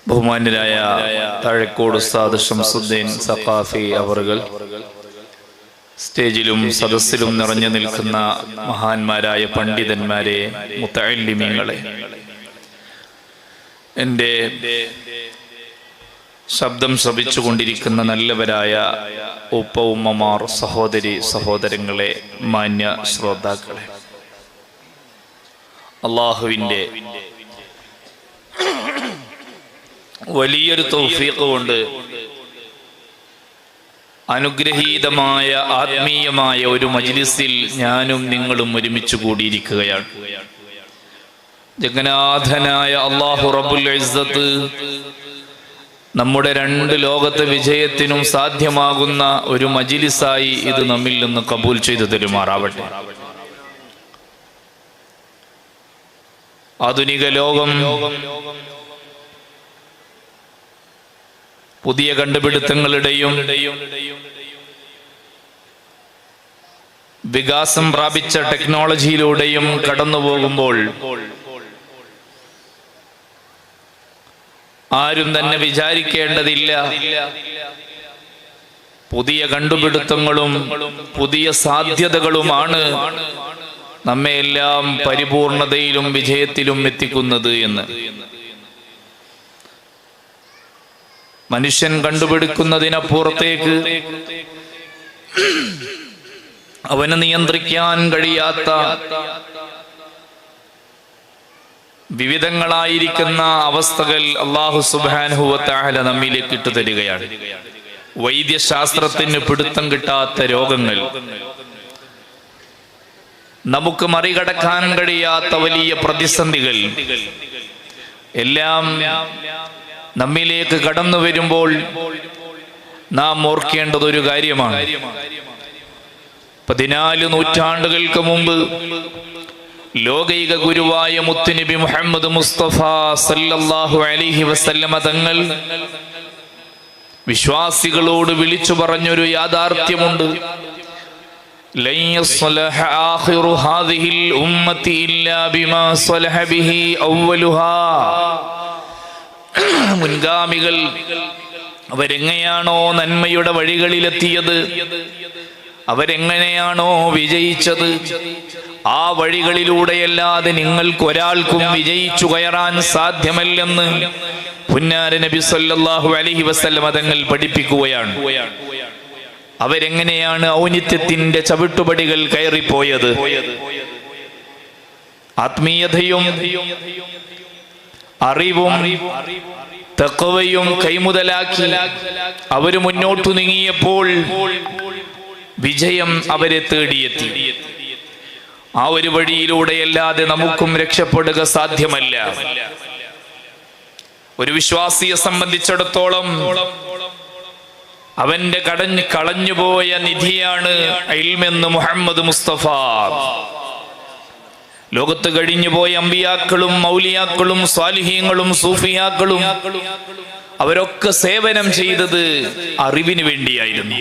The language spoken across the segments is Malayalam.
ബഹുമാന്യരായ താഴെക്കോട് ഉസ്താദ് ഷംസുദ്ദീൻ സഖാഫി അവറുകൾ, സ്റ്റേജിലും സദസ്സിലും നിറഞ്ഞു നിൽക്കുന്ന മഹാന്മാരായ പണ്ഡിതന്മാരെ, മുതഅല്ലിമീങ്ങളെ, എൻ്റെ ശബ്ദം ശ്രവിച്ചുകൊണ്ടിരിക്കുന്ന നല്ലവരായ ഉപ്പ ഉമ്മമാർ, സഹോദരി സഹോദരങ്ങളെ, മാന്യ ശ്രോതാക്കളെ, അള്ളാഹുവിൻ്റെ വലിയൊരു തൗഫീഖ് കൊണ്ട് അനുഗ്രഹീതമായ ആത്മീയമായ ഒരു മജ്ലിസിൽ ഞാനും നിങ്ങളും ഒരുമിച്ച് കൂടിയിരിക്കുകയാണ്. ജഗന്നാഥനായ അല്ലാഹു റബ്ബുൽ ഇസ്സത്ത് നമ്മുടെ രണ്ട് ലോകത്തെ വിജയത്തിനും സാധ്യമാകുന്ന ഒരു മജ്ലിസായി ഇത് നമ്മിൽ നിന്ന് കബൂൽ ചെയ്തു തരുമാറാവട്ടെ. ആധുനിക ലോകം പുതിയ കണ്ടുപിടുത്തങ്ങളുടെയും വികാസം പ്രാപിച്ച ടെക്നോളജിയിലൂടെയും കടന്നു പോകുമ്പോൾ ആരും തന്നെ വിചാരിക്കേണ്ടതില്ല, പുതിയ കണ്ടുപിടുത്തങ്ങളും പുതിയ സാധ്യതകളുമാണ് നമ്മെ എല്ലാം പരിപൂർണതയിലും വിജയത്തിലും എത്തിക്കുന്നത് എന്ന്. മനുഷ്യൻ കണ്ടുപിടിക്കുന്നതിനപ്പുറത്തേക്ക് അവന് നിയന്ത്രിക്കാൻ കഴിയാത്ത വിവിധങ്ങളായിരിക്കുന്ന അവസ്ഥകൾ അല്ലാഹു സുബ്ഹാനഹു വ തആല നമ്മിലേക്ക് ഇട്ടുതരികയാണ്. വൈദ്യശാസ്ത്രത്തിന് പിടുത്തം കിട്ടാത്ത രോഗങ്ങൾ, നമുക്ക് മറികടക്കാൻ കഴിയാത്ത വലിയ പ്രതിസന്ധികൾ എല്ലാം നമ്മിലേക്ക് കടന്നു വരുമ്പോൾ നാം ഓർക്കേണ്ടത് ഒരു കാര്യമാണ്. 14 നൂറ്റാണ്ടുകൾക്ക് മുമ്പ് ലോകൈക ഗുരുവായ മുത്തുനബി മുഹമ്മദ് മുസ്തഫ സല്ലല്ലാഹു അലൈഹി വസല്ലമ തങ്ങൾ വിശ്വാസികളോട് വിളിച്ചു പറഞ്ഞൊരു യാഥാർത്ഥ്യമുണ്ട്. ലൻ യസ്ലഹ ആഖിറു ഹാദിഹിൽ ഉമ്മത്തി ഇല്ലാ ബിമാ സ്വലഹ ബിഹി അവ്വലുഹാ. മുൻഗാമികൾ അവരെങ്ങനെയാണോ നന്മയുടെ വഴികളിലെത്തിയത്, അവരെങ്ങനെയാണോ വിജയിച്ചത്, ആ വഴികളിലൂടെയല്ലാതെ നിങ്ങൾക്കൊരാൾക്കും വിജയിച്ചു കയറാൻ സാധ്യമല്ലെന്ന് പുന്നാര നബി സല്ലല്ലാഹു അലൈഹി വസല്ലം തങ്ങൾ പഠിപ്പിക്കുകയാണ്. അവരെങ്ങനെയാണ് ഔന്നിത്യത്തിന്റെ ചവിട്ടുപടികൾ കയറിപ്പോയത്? ആത്മീയതയും അറിവും തഖ്വയും കൈമുതലാക്കി അവര് മുന്നോട്ടു നീങ്ങിയപ്പോൾ വിജയം അവരെ തേടിയെത്തി. ആ ഒരു വഴിയിലൂടെയല്ലാതെ നമുക്കും രക്ഷപ്പെടുക സാധ്യമല്ല. ഒരു വിശ്വാസിയെ സംബന്ധിച്ചിടത്തോളം അവന്റെ കളഞ്ഞുപോയ നിധിയാണ് ഇൽമെന്ന് മുഹമ്മദ് മുസ്തഫ. ലോകത്ത് കഴിഞ്ഞുപോയ അമ്പിയാക്കളും മൗലിയാക്കളും സ്വാലിഹീങ്ങളും സൂഫിയാക്കളും അവരൊക്കെ സേവനം ചെയ്തത് അറിവിന് വേണ്ടിയായിരുന്നു.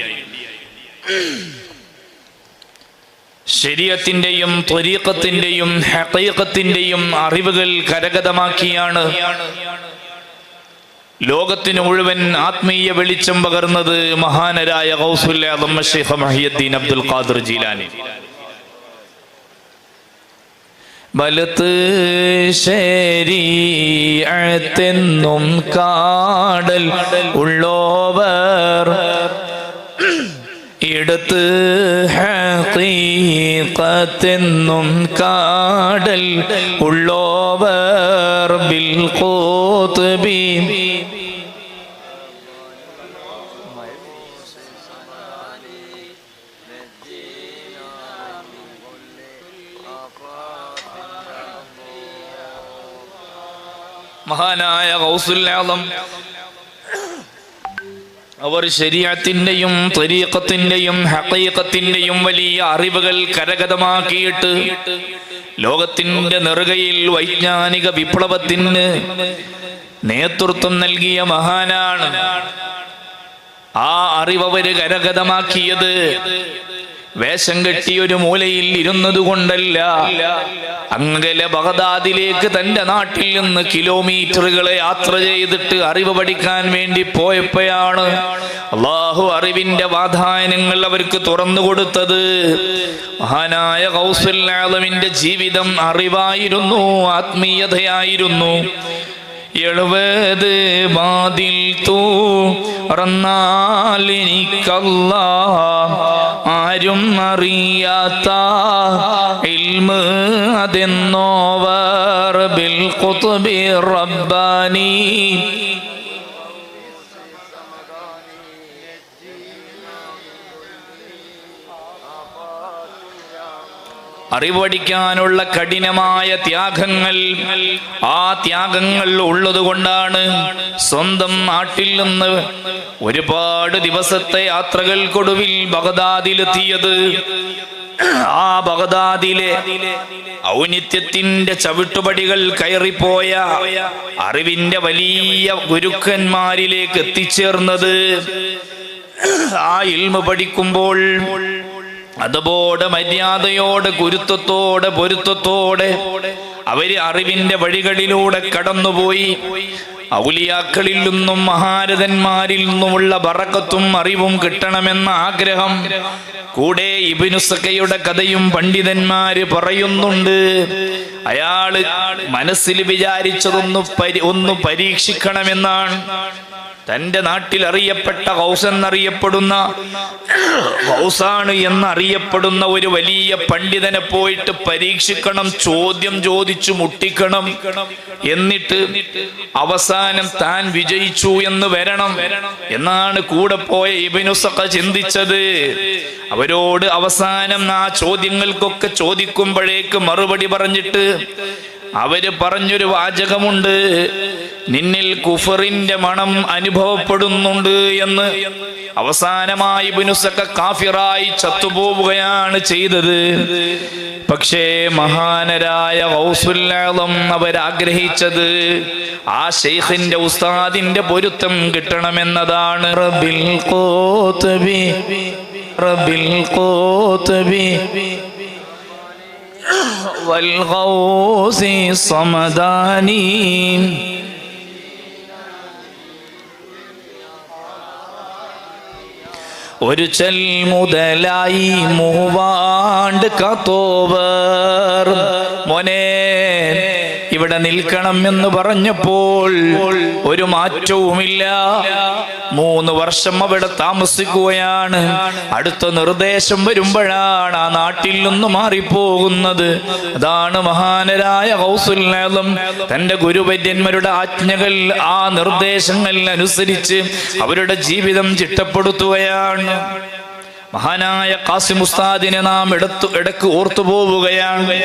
ശരീഅത്തിന്റെയും ത്വരീഖത്തിന്റെയും ഹഖീഖത്തിന്റെയും അറിവുകൾ കരഗതമാക്കിയാണ് ലോകത്തിന് മുഴുവൻ ആത്മീയ വെളിച്ചം പകർന്നത് മഹാനരായ ഗൗസുൽ ആദം ശൈഖ് മുഹയ്യിദ്ദീൻ അബ്ദുൽ ഖാദിർ ജീലാനി. ബലത്ത് ശരീഅത്തെന്നും കാടൽ ഉള്ളോവർ, ഇടത്ത് ഹഖീഖത്തെന്നും കാടൽ ഉള്ളോവർ, ബിൽ ഖുത്ബി മഹാനായ ഗൗസുൽ ആദം അവർ ശരീഅത്തിന്റെയും ത്വരീഖത്തിന്റെയും ഹഖീഖത്തിന്റെയും വലിയ അറിവുകൾ കരഗതമാക്കിയിട്ട് ലോകത്തിന്റെ നെറുകയിൽ വൈജ്ഞാനിക വിപ്ലവത്തിന് നേതൃത്വം നൽകിയ മഹാനാണ്. ആ അറിവ് അവര് കരഗതമാക്കിയത് വേഷം കെട്ടി ഒരു മൂലയിൽ ഇരുന്നത് കൊണ്ടല്ല, അങ്ങലെ ബഗ്ദാദിലേക്ക് തന്റെ നാട്ടിൽ നിന്ന് കിലോമീറ്ററുകളെ യാത്ര ചെയ്തിട്ട് അറിവ് പഠിക്കാൻ വേണ്ടി പോയപ്പോഴാണ് അള്ളാഹു അറിവിന്റെ വാതായനങ്ങൾ അവർക്ക് തുറന്നു കൊടുത്തത്. മഹാനായ ഗൗസുൽ ആലമിന്റെ ജീവിതം അറിവായിരുന്നു, ആത്മീയതയായിരുന്നു. 70 വാതിൽ തുറന്നാലെനിക്കല്ലാ ആരും അറിയാത്ത ഇൽമ് അതെന്നോവർ ബിൽ ഖുത്ബി റബ്ബാനി. അറിവ് പഠിക്കാനുള്ള കഠിനമായ ത്യാഗങ്ങൾ, ആ ത്യാഗങ്ങൾ ഉള്ളതുകൊണ്ടാണ് സ്വന്തം നാട്ടിൽ നിന്ന് ഒരുപാട് ദിവസത്തെ യാത്രകൾക്കൊടുവിൽ ബഗ്ദാദിലെത്തിയത്. ആ ബഗ്ദാദിലെ ഔന്നിത്യത്തിന്റെ ചവിട്ടുപടികൾ കയറിപ്പോയ അറിവിന്റെ വലിയ ഗുരുക്കന്മാരിലേക്ക് എത്തിച്ചേർന്നത് ആ ഇൽമ പഠിക്കുമ്പോൾ അതുപോലെ മര്യാദയോടെ, ഗുരുത്വത്തോടെ, പൊരുത്തത്തോടെ അവര് അറിവിന്റെ വഴികളിലൂടെ കടന്നുപോയി. ഔലിയാക്കളിൽ നിന്നും മഹാരഥന്മാരിൽ നിന്നുമുള്ള ബറക്കത്തും അറിവും കിട്ടണമെന്ന ആഗ്രഹം കൂടെ ഇബ്നു സഖയുടെ കഥയും പണ്ഡിതന്മാര് പറയുന്നുണ്ട്. അയാള് മനസ്സിൽ വിചാരിച്ചതൊന്ന് പരീക്ഷിക്കണമെന്നാണ്. തന്റെ നാട്ടിൽ അറിയപ്പെട്ട ഗൗസ് എന്നറിയപ്പെടുന്ന, ഗൗസാണ് എന്നറിയപ്പെടുന്ന ഒരു വലിയ പണ്ഡിതനെ പോയിട്ട് പരീക്ഷിക്കണം, ചോദ്യം ചോദിച്ചു മുട്ടിക്കണം. എന്നിട്ട് അവസാനം താൻ വിജയിച്ചു എന്ന് വരണം എന്നാണ് കൂടെ പോയ ഇബ്നു സഖ ചിന്തിച്ചത്. അവരോട് അവസാനം ആ ചോദ്യങ്ങൾക്കൊക്കെ ചോദിക്കുമ്പോഴേക്ക് മറുപടി പറഞ്ഞിട്ട് അവര് പറഞ്ഞൊരു വാചകമുണ്ട്, നിന്നിൽ കുഫറിന്റെ മണം അനുഭവപ്പെടുന്നുണ്ട് എന്ന്. അവസാനമായി ഇബ്നു സഖ കാഫിറായി ചത്തുപോവുകയാണ് ചെയ്തത്. പക്ഷേ മഹാനരായ ഗൗസുൽ ആലം അവരാഗ്രഹിച്ചത് ആ ശൈഖിന്റെ ഉസ്താദിന്റെ പൊരുത്തം കിട്ടണമെന്നതാണ്. റബ്ബിൽ ഖുത്ബി റബ്ബിൽ ഖുത്ബി വൽ ഗൗസി സമദാനി. ഒരു ചൽ മുതലായി മൂവാണ്ട് കാത്തോവർ. മോനെ ഇവിടെ നിൽക്കണം എന്ന് പറഞ്ഞപ്പോൾ ഒരു മാറ്റവുമില്ല. 3 വർഷം അവിടെ താമസിക്കുകയാണ്. അടുത്ത നിർദ്ദേശം വരുമ്പോഴാണ് ആ നാട്ടിൽ നിന്ന് മാറിപ്പോകുന്നത്. അതാണ് മഹാനരായ ഗൗസുൽ ആലം തന്റെ ഗുരുവര്യന്മാരുടെ ആജ്ഞകൾ, ആ നിർദ്ദേശങ്ങൾ അനുസരിച്ച് അവരുടെ ജീവിതം ചിട്ടപ്പെടുത്തുകയാണ്. മഹാനായ ഖാസിം ഉസ്താദിനെ നാം ഇടക്ക് ഓർത്തുപോവുകയാണ്.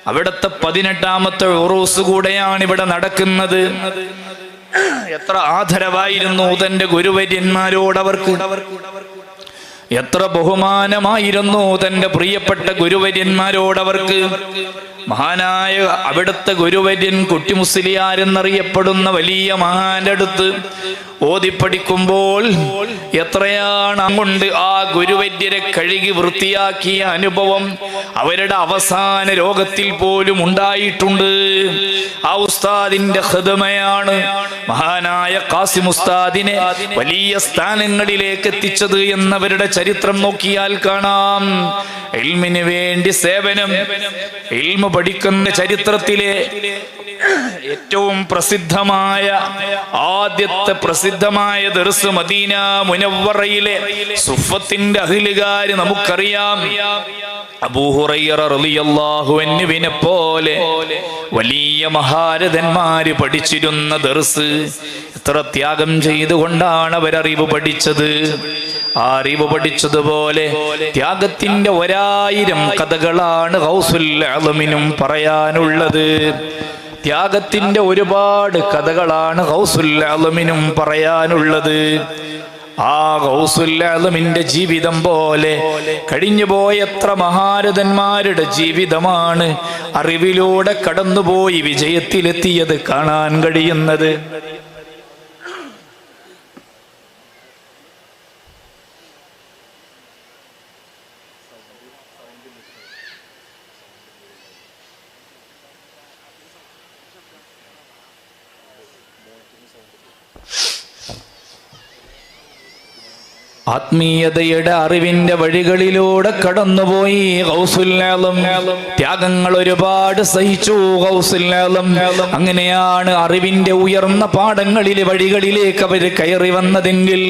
അവിടുത്തെ 18ാമത്തെ ഉറൂസ് കൂടെയാണ് ഇവിടെ നടക്കുന്നത്. എത്ര ആദരവായിരുന്നു തന്റെ ഗുരുവര്യന്മാരോട് അവർക്ക്, എത്ര ബഹുമാനമായിരുന്നു തന്റെ പ്രിയപ്പെട്ട ഗുരുവര്യന്മാരോടവർക്ക്. മഹാനായ അവിടുത്തെ ഗുരുവര്യൻ കുട്ടി മുസ്ലിയാർ എന്നറിയപ്പെടുന്ന വലിയ മഹാന്റെ അടുത്ത് ഓതിപ്പടിക്കുമ്പോൾ എത്രയാണ് അങ്ങോട്ട് ആ ഗുരുവര്യരെ കഴുകി വൃത്തിയാക്കിയ അനുഭവം അവരുടെ അവസാന രോഗത്തിൽ പോലും ഉണ്ടായിട്ടുണ്ട്. ആ ഉസ്താദിന്റെ ഖിദ്മയാണ് മഹാനായ ഖാസിം ഉസ്താദിനെ വലിയ സ്ഥാനങ്ങളിലേക്ക് എത്തിച്ചത് എന്നവരുടെ ചരിത്രം നോക്കിയാൽ കാണാം. ഇൽമിന് വേണ്ടി സേവനം, ഇൽമ പഠിക്കുന്ന ചരിത്രത്തിലെ ഏറ്റവും പ്രസിദ്ധമായ ആദ്യത്തെ പ്രസിദ്ധമായ ദർസ് മദീന മുനവ്വറയിലെ സുഫത്തിന്റെ അഹ്ലുകാര് നമുക്കറിയാം. അബൂ ഹുറൈറ റളിയല്ലാഹു അൻഹുവിനെ പോലെ വലിയ മഹാരഥന്മാര് പഠിച്ചിരുന്ന ദർസ്. എത്ര ത്യാഗം ചെയ്തുകൊണ്ടാണ് അവരറിവ് പഠിച്ചത്. ആ അറിവ് പഠിച്ചതുപോലെ ത്യാഗത്തിന്റെ 1000 കഥകളാണ് ഗൗസുൽ ആലമിനും പറയാനുള്ളത്. ത്യാഗത്തിന്റെ ഒരുപാട് കഥകളാണ് ഗൗസുൽ ആലമിനും പറയാനുള്ളത്. ആ ഗൗസുൽ ആലമിന്റെ ജീവിതം പോലെ കഴിഞ്ഞുപോയ എത്ര മഹാരഥന്മാരുടെ ജീവിതമാണ് അറിവിലൂടെ കടന്നുപോയി വിജയത്തിലെത്തിയത് കാണാൻ കഴിയുന്നത്. ആത്മീയതയുടെ അറിവിന്റെ വഴികളിലൂടെ കടന്നുപോയി ഗൗസുൽ ആലം. ത്യാഗങ്ങൾ ഒരുപാട് സഹിച്ചു ഗൗസുൽ ആലം. അങ്ങനെയാണ് അറിവിന്റെ ഉയർന്ന പാഠങ്ങളിലെ വഴികളിലേക്ക് അവർ കയറി വന്നതെങ്കിൽ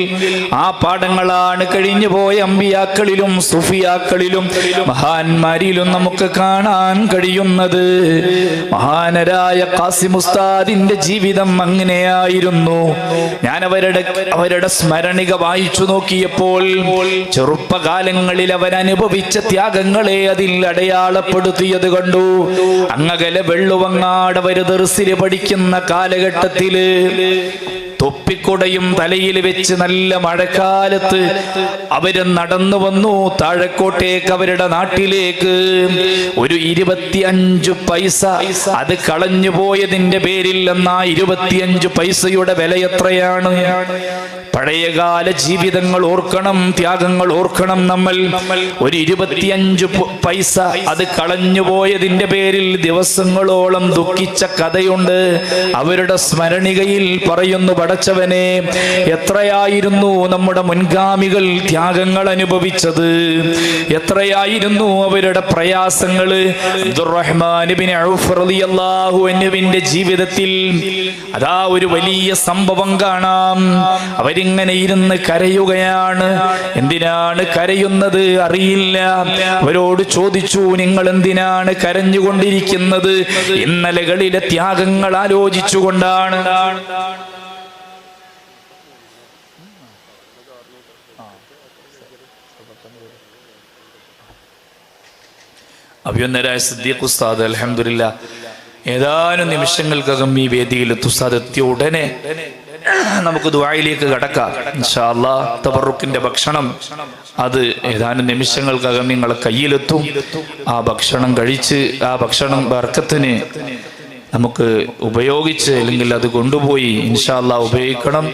ആ പാഠങ്ങളാണ് കഴിഞ്ഞുപോയ അമ്പിയാക്കളിലും സുഫിയാക്കളിലും മഹാന്മാരിലും നമുക്ക് കാണാൻ കഴിയുന്നത്. മഹാനരായ ഖാസിം ഉസ്താദിന്റെ ജീവിതം അങ്ങനെയായിരുന്നു. ഞാൻ അവരുടെ സ്മരണിക വായിച്ചു നോക്കിയപ്പോൾ ചെറുപ്പകാലങ്ങളിൽ അവരനുഭവിച്ച ത്യാഗങ്ങളെ അതിൽ അടയാളപ്പെടുത്തിയത് കണ്ടു. അങ്ങകലെ വെള്ളുവങ്ങാട് അവര് ദർസില് പഠിക്കുന്ന കാലഘട്ടത്തില് തൊപ്പിക്കുടയും തലയിൽ വെച്ച് നല്ല മഴക്കാലത്ത് അവര് നടന്നു വന്നു താഴെക്കോട്ടേക്ക് അവരുടെ നാട്ടിലേക്ക്. ഒരു 25 പൈസ അത് കളഞ്ഞു പോയതിന്റെ പേരിൽ എന്നാ 25 പൈസയുടെ വില എത്രയാണ്? പഴയകാല ജീവിതങ്ങൾ ഓർക്കണം, ത്യാഗങ്ങൾ ഓർക്കണം. നമ്മൾ ഒരു 25 പൈസ അത് കളഞ്ഞു പോയതിന്റെ പേരിൽ ദിവസങ്ങളോളം ദുഃഖിച്ച കഥയുണ്ട്. അവരുടെ സ്മരണികയിൽ പറയുന്നു, പടച്ചവനെ, എത്രയായിരുന്നു നമ്മുടെ മുൻഗാമികൾ ത്യാഗങ്ങൾ അനുഭവിച്ചത്, എത്രയായിരുന്നു അവരുടെ പ്രയാസങ്ങള്. അബ്ദുറഹ്മാൻ ഇബ്നു ഔഫ് റളിയല്ലാഹു അൻഹുവിന്റെ ജീവിതത്തിൽ അതാ ഒരു വലിയ സംഭവം കാണാം. അവരിങ്ങനെ ഇരുന്ന് കരയുകയാണ്. എന്തിനാണ് കരയുന്നത് അറിയില്ല. അവരോട് ചോദിച്ചു, നിങ്ങൾ എന്തിനാണ് കരഞ്ഞുകൊണ്ടിരിക്കുന്നത്? ഇന്നലകളിലെ ത്യാഗങ്ങൾ ആലോചിച്ചുകൊണ്ടാണ്. അഭിനന്ദനായ സിദ്ദീഖ് ഉസ്താദ് അൽഹംദുലില്ലാഹ് ഏതാനും നിമിഷങ്ങൾക്കകം ഈ വേദിയിൽ ഉസ്താദ് എത്തിയ ഉടനെ നമുക്ക് ദുആയിലേക്ക് കടക്കാം. ഇൻഷാ അല്ലാഹ് തബറുക്കിന്റെ ഭക്ഷണം അത് ഏതാനും നിമിഷങ്ങൾക്കകം നിങ്ങളെ കയ്യിലെത്തും. ആ ഭക്ഷണം കഴിച്ച് ആ ഭക്ഷണം ബർക്കത്തിന് നമുക്ക് ഉപയോഗിച്ച് അല്ലെങ്കിൽ അത് കൊണ്ടുപോയി ഇൻഷാ അല്ലാഹ് ഉപയോഗിക്കണം.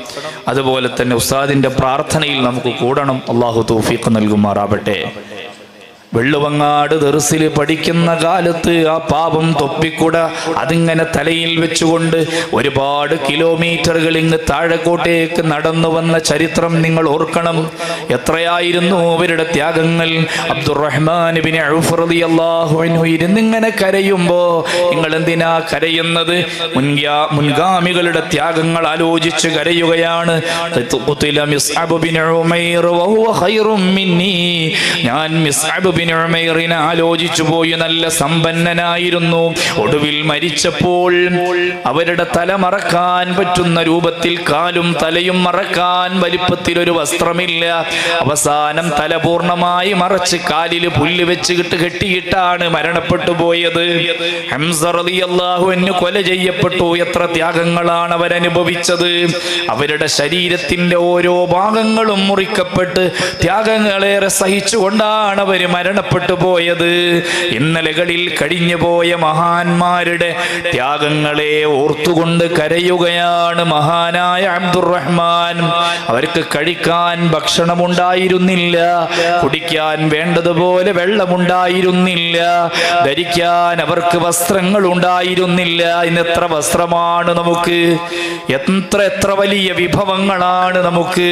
അതുപോലെ തന്നെ ഉസ്താദിന്റെ പ്രാർത്ഥനയിൽ നമുക്ക് കൂടണം. അല്ലാഹു തൗഫീഖ് നൽകുമാറാവട്ടെ. വെള്ളുവങ്ങാട് ദർസിൽ പഠിക്കുന്ന കാലത്ത് ആ പാപം തൊപ്പിക്കുട അതിങ്ങനെ തലയിൽ വെച്ചുകൊണ്ട് ഒരുപാട് കിലോമീറ്ററുകൾ ഇങ്ങ് താഴെക്കോട്ടേക്ക് നടന്നു വന്ന ചരിത്രം നിങ്ങൾ ഓർക്കണം. എത്രയായിരുന്നു അവരുടെ ത്യാഗങ്ങൾ. അബ്ദുറഹ്മാൻ ഇബ്നു ഔഫ് റളിയല്ലാഹു അൻഹു ഇരുന്നിങ്ങനെ കരയുമ്പോ, നിങ്ങൾ എന്തിനാ കരയുന്നത്? മുൻഗാമികളുടെ ത്യാഗങ്ങൾ ആലോചിച്ച് കരയുകയാണ്. ഞാൻ മിസ്അബ് ബിൻ ഉമൈറിനെ ആലോചിച്ചു പോയി. നല്ല സമ്പന്നനായിരുന്നു. ഒടുവിൽ മരിച്ചപ്പോൾ അവരുടെ തല മറക്കാൻ പറ്റുന്ന രൂപത്തിൽ കാലും തലയും മറക്കാൻ വലിപ്പത്തിൽ ഒരു വസ്ത്രമില്ല. അവസാനം തല പൂർണ്ണമായി മറച്ച് കാലിൽ പുല്ല് വെച്ച് കെട്ടിയിട്ടാണ് മരണപ്പെട്ടു പോയത്. ഹംസ റളിയല്ലാഹു അൻഹു കൊല ചെയ്യപ്പെട്ടു. എത്ര ത്യാഗങ്ങളാണ് അവരനുഭവിച്ചത്. അവരുടെ ശരീരത്തിന്റെ ഓരോ ഭാഗങ്ങളും മുറിക്കപ്പെട്ട് ത്യാഗങ്ങളേറെ സഹിച്ചുകൊണ്ടാണ് അവർ മരണപ്പെട്ടു പോയത്. ഇന്നലകളിൽ കഴിഞ്ഞു പോയ മഹാന്മാരുടെ ത്യാഗങ്ങളെ ഓർത്തുകൊണ്ട് കരയുകയാണ് മഹാനായ അബ്ദുറഹ്മാൻ. അവർക്ക് കഴിക്കാൻ ഭക്ഷണമുണ്ടായിരുന്നില്ല, കുടിക്കാൻ വേണ്ടതുപോലെ വെള്ളമുണ്ടായിരുന്നില്ല, ധരിക്കാൻ അവർക്ക് വസ്ത്രങ്ങൾ ഉണ്ടായിരുന്നില്ല. ഇന്ന് എത്ര വസ്ത്രമാണ് നമുക്ക്, എത്ര വലിയ വിഭവങ്ങളാണ് നമുക്ക്.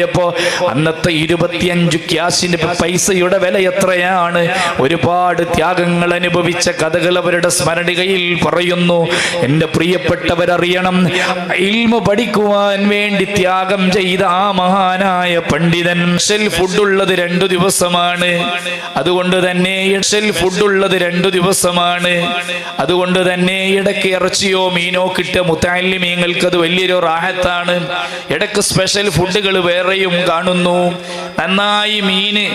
ഇപ്പോ അന്നത്തെ 25 ക്യാഷിന്റെ പൈസയുടെ വില എത്രയാണ്? ഒരുപാട് ത്യാഗങ്ങൾ അനുഭവിച്ച കഥകൾ അവരുടെ സ്മരണികയിൽ പറയുന്നു. എന്റെ പ്രിയപ്പെട്ടവരറിയണം, ഇൽമു പഠിക്കുവാൻ വേണ്ടി ത്യാഗം ചെയ്ത ആ മഹാനായ പണ്ഡിതൻ ഫുഡ് ഉള്ളത് 2 ദിവസമാണ്. അതുകൊണ്ട് തന്നെ ഫുഡ് ഉള്ളത് 2 ദിവസമാണ്. അതുകൊണ്ട് തന്നെ ഇടയ്ക്ക് ഇറച്ചിയോ മീനോ കിട്ടിയ മുത്തഅല്ലിമീങ്ങൾക്ക് അത് വലിയൊരു റാഹത്താണ്. ഇടയ്ക്ക് സ്പെഷ്യൽ ഫുഡുകൾ വേറെയും കാണുന്നു. നന്നായി മീന്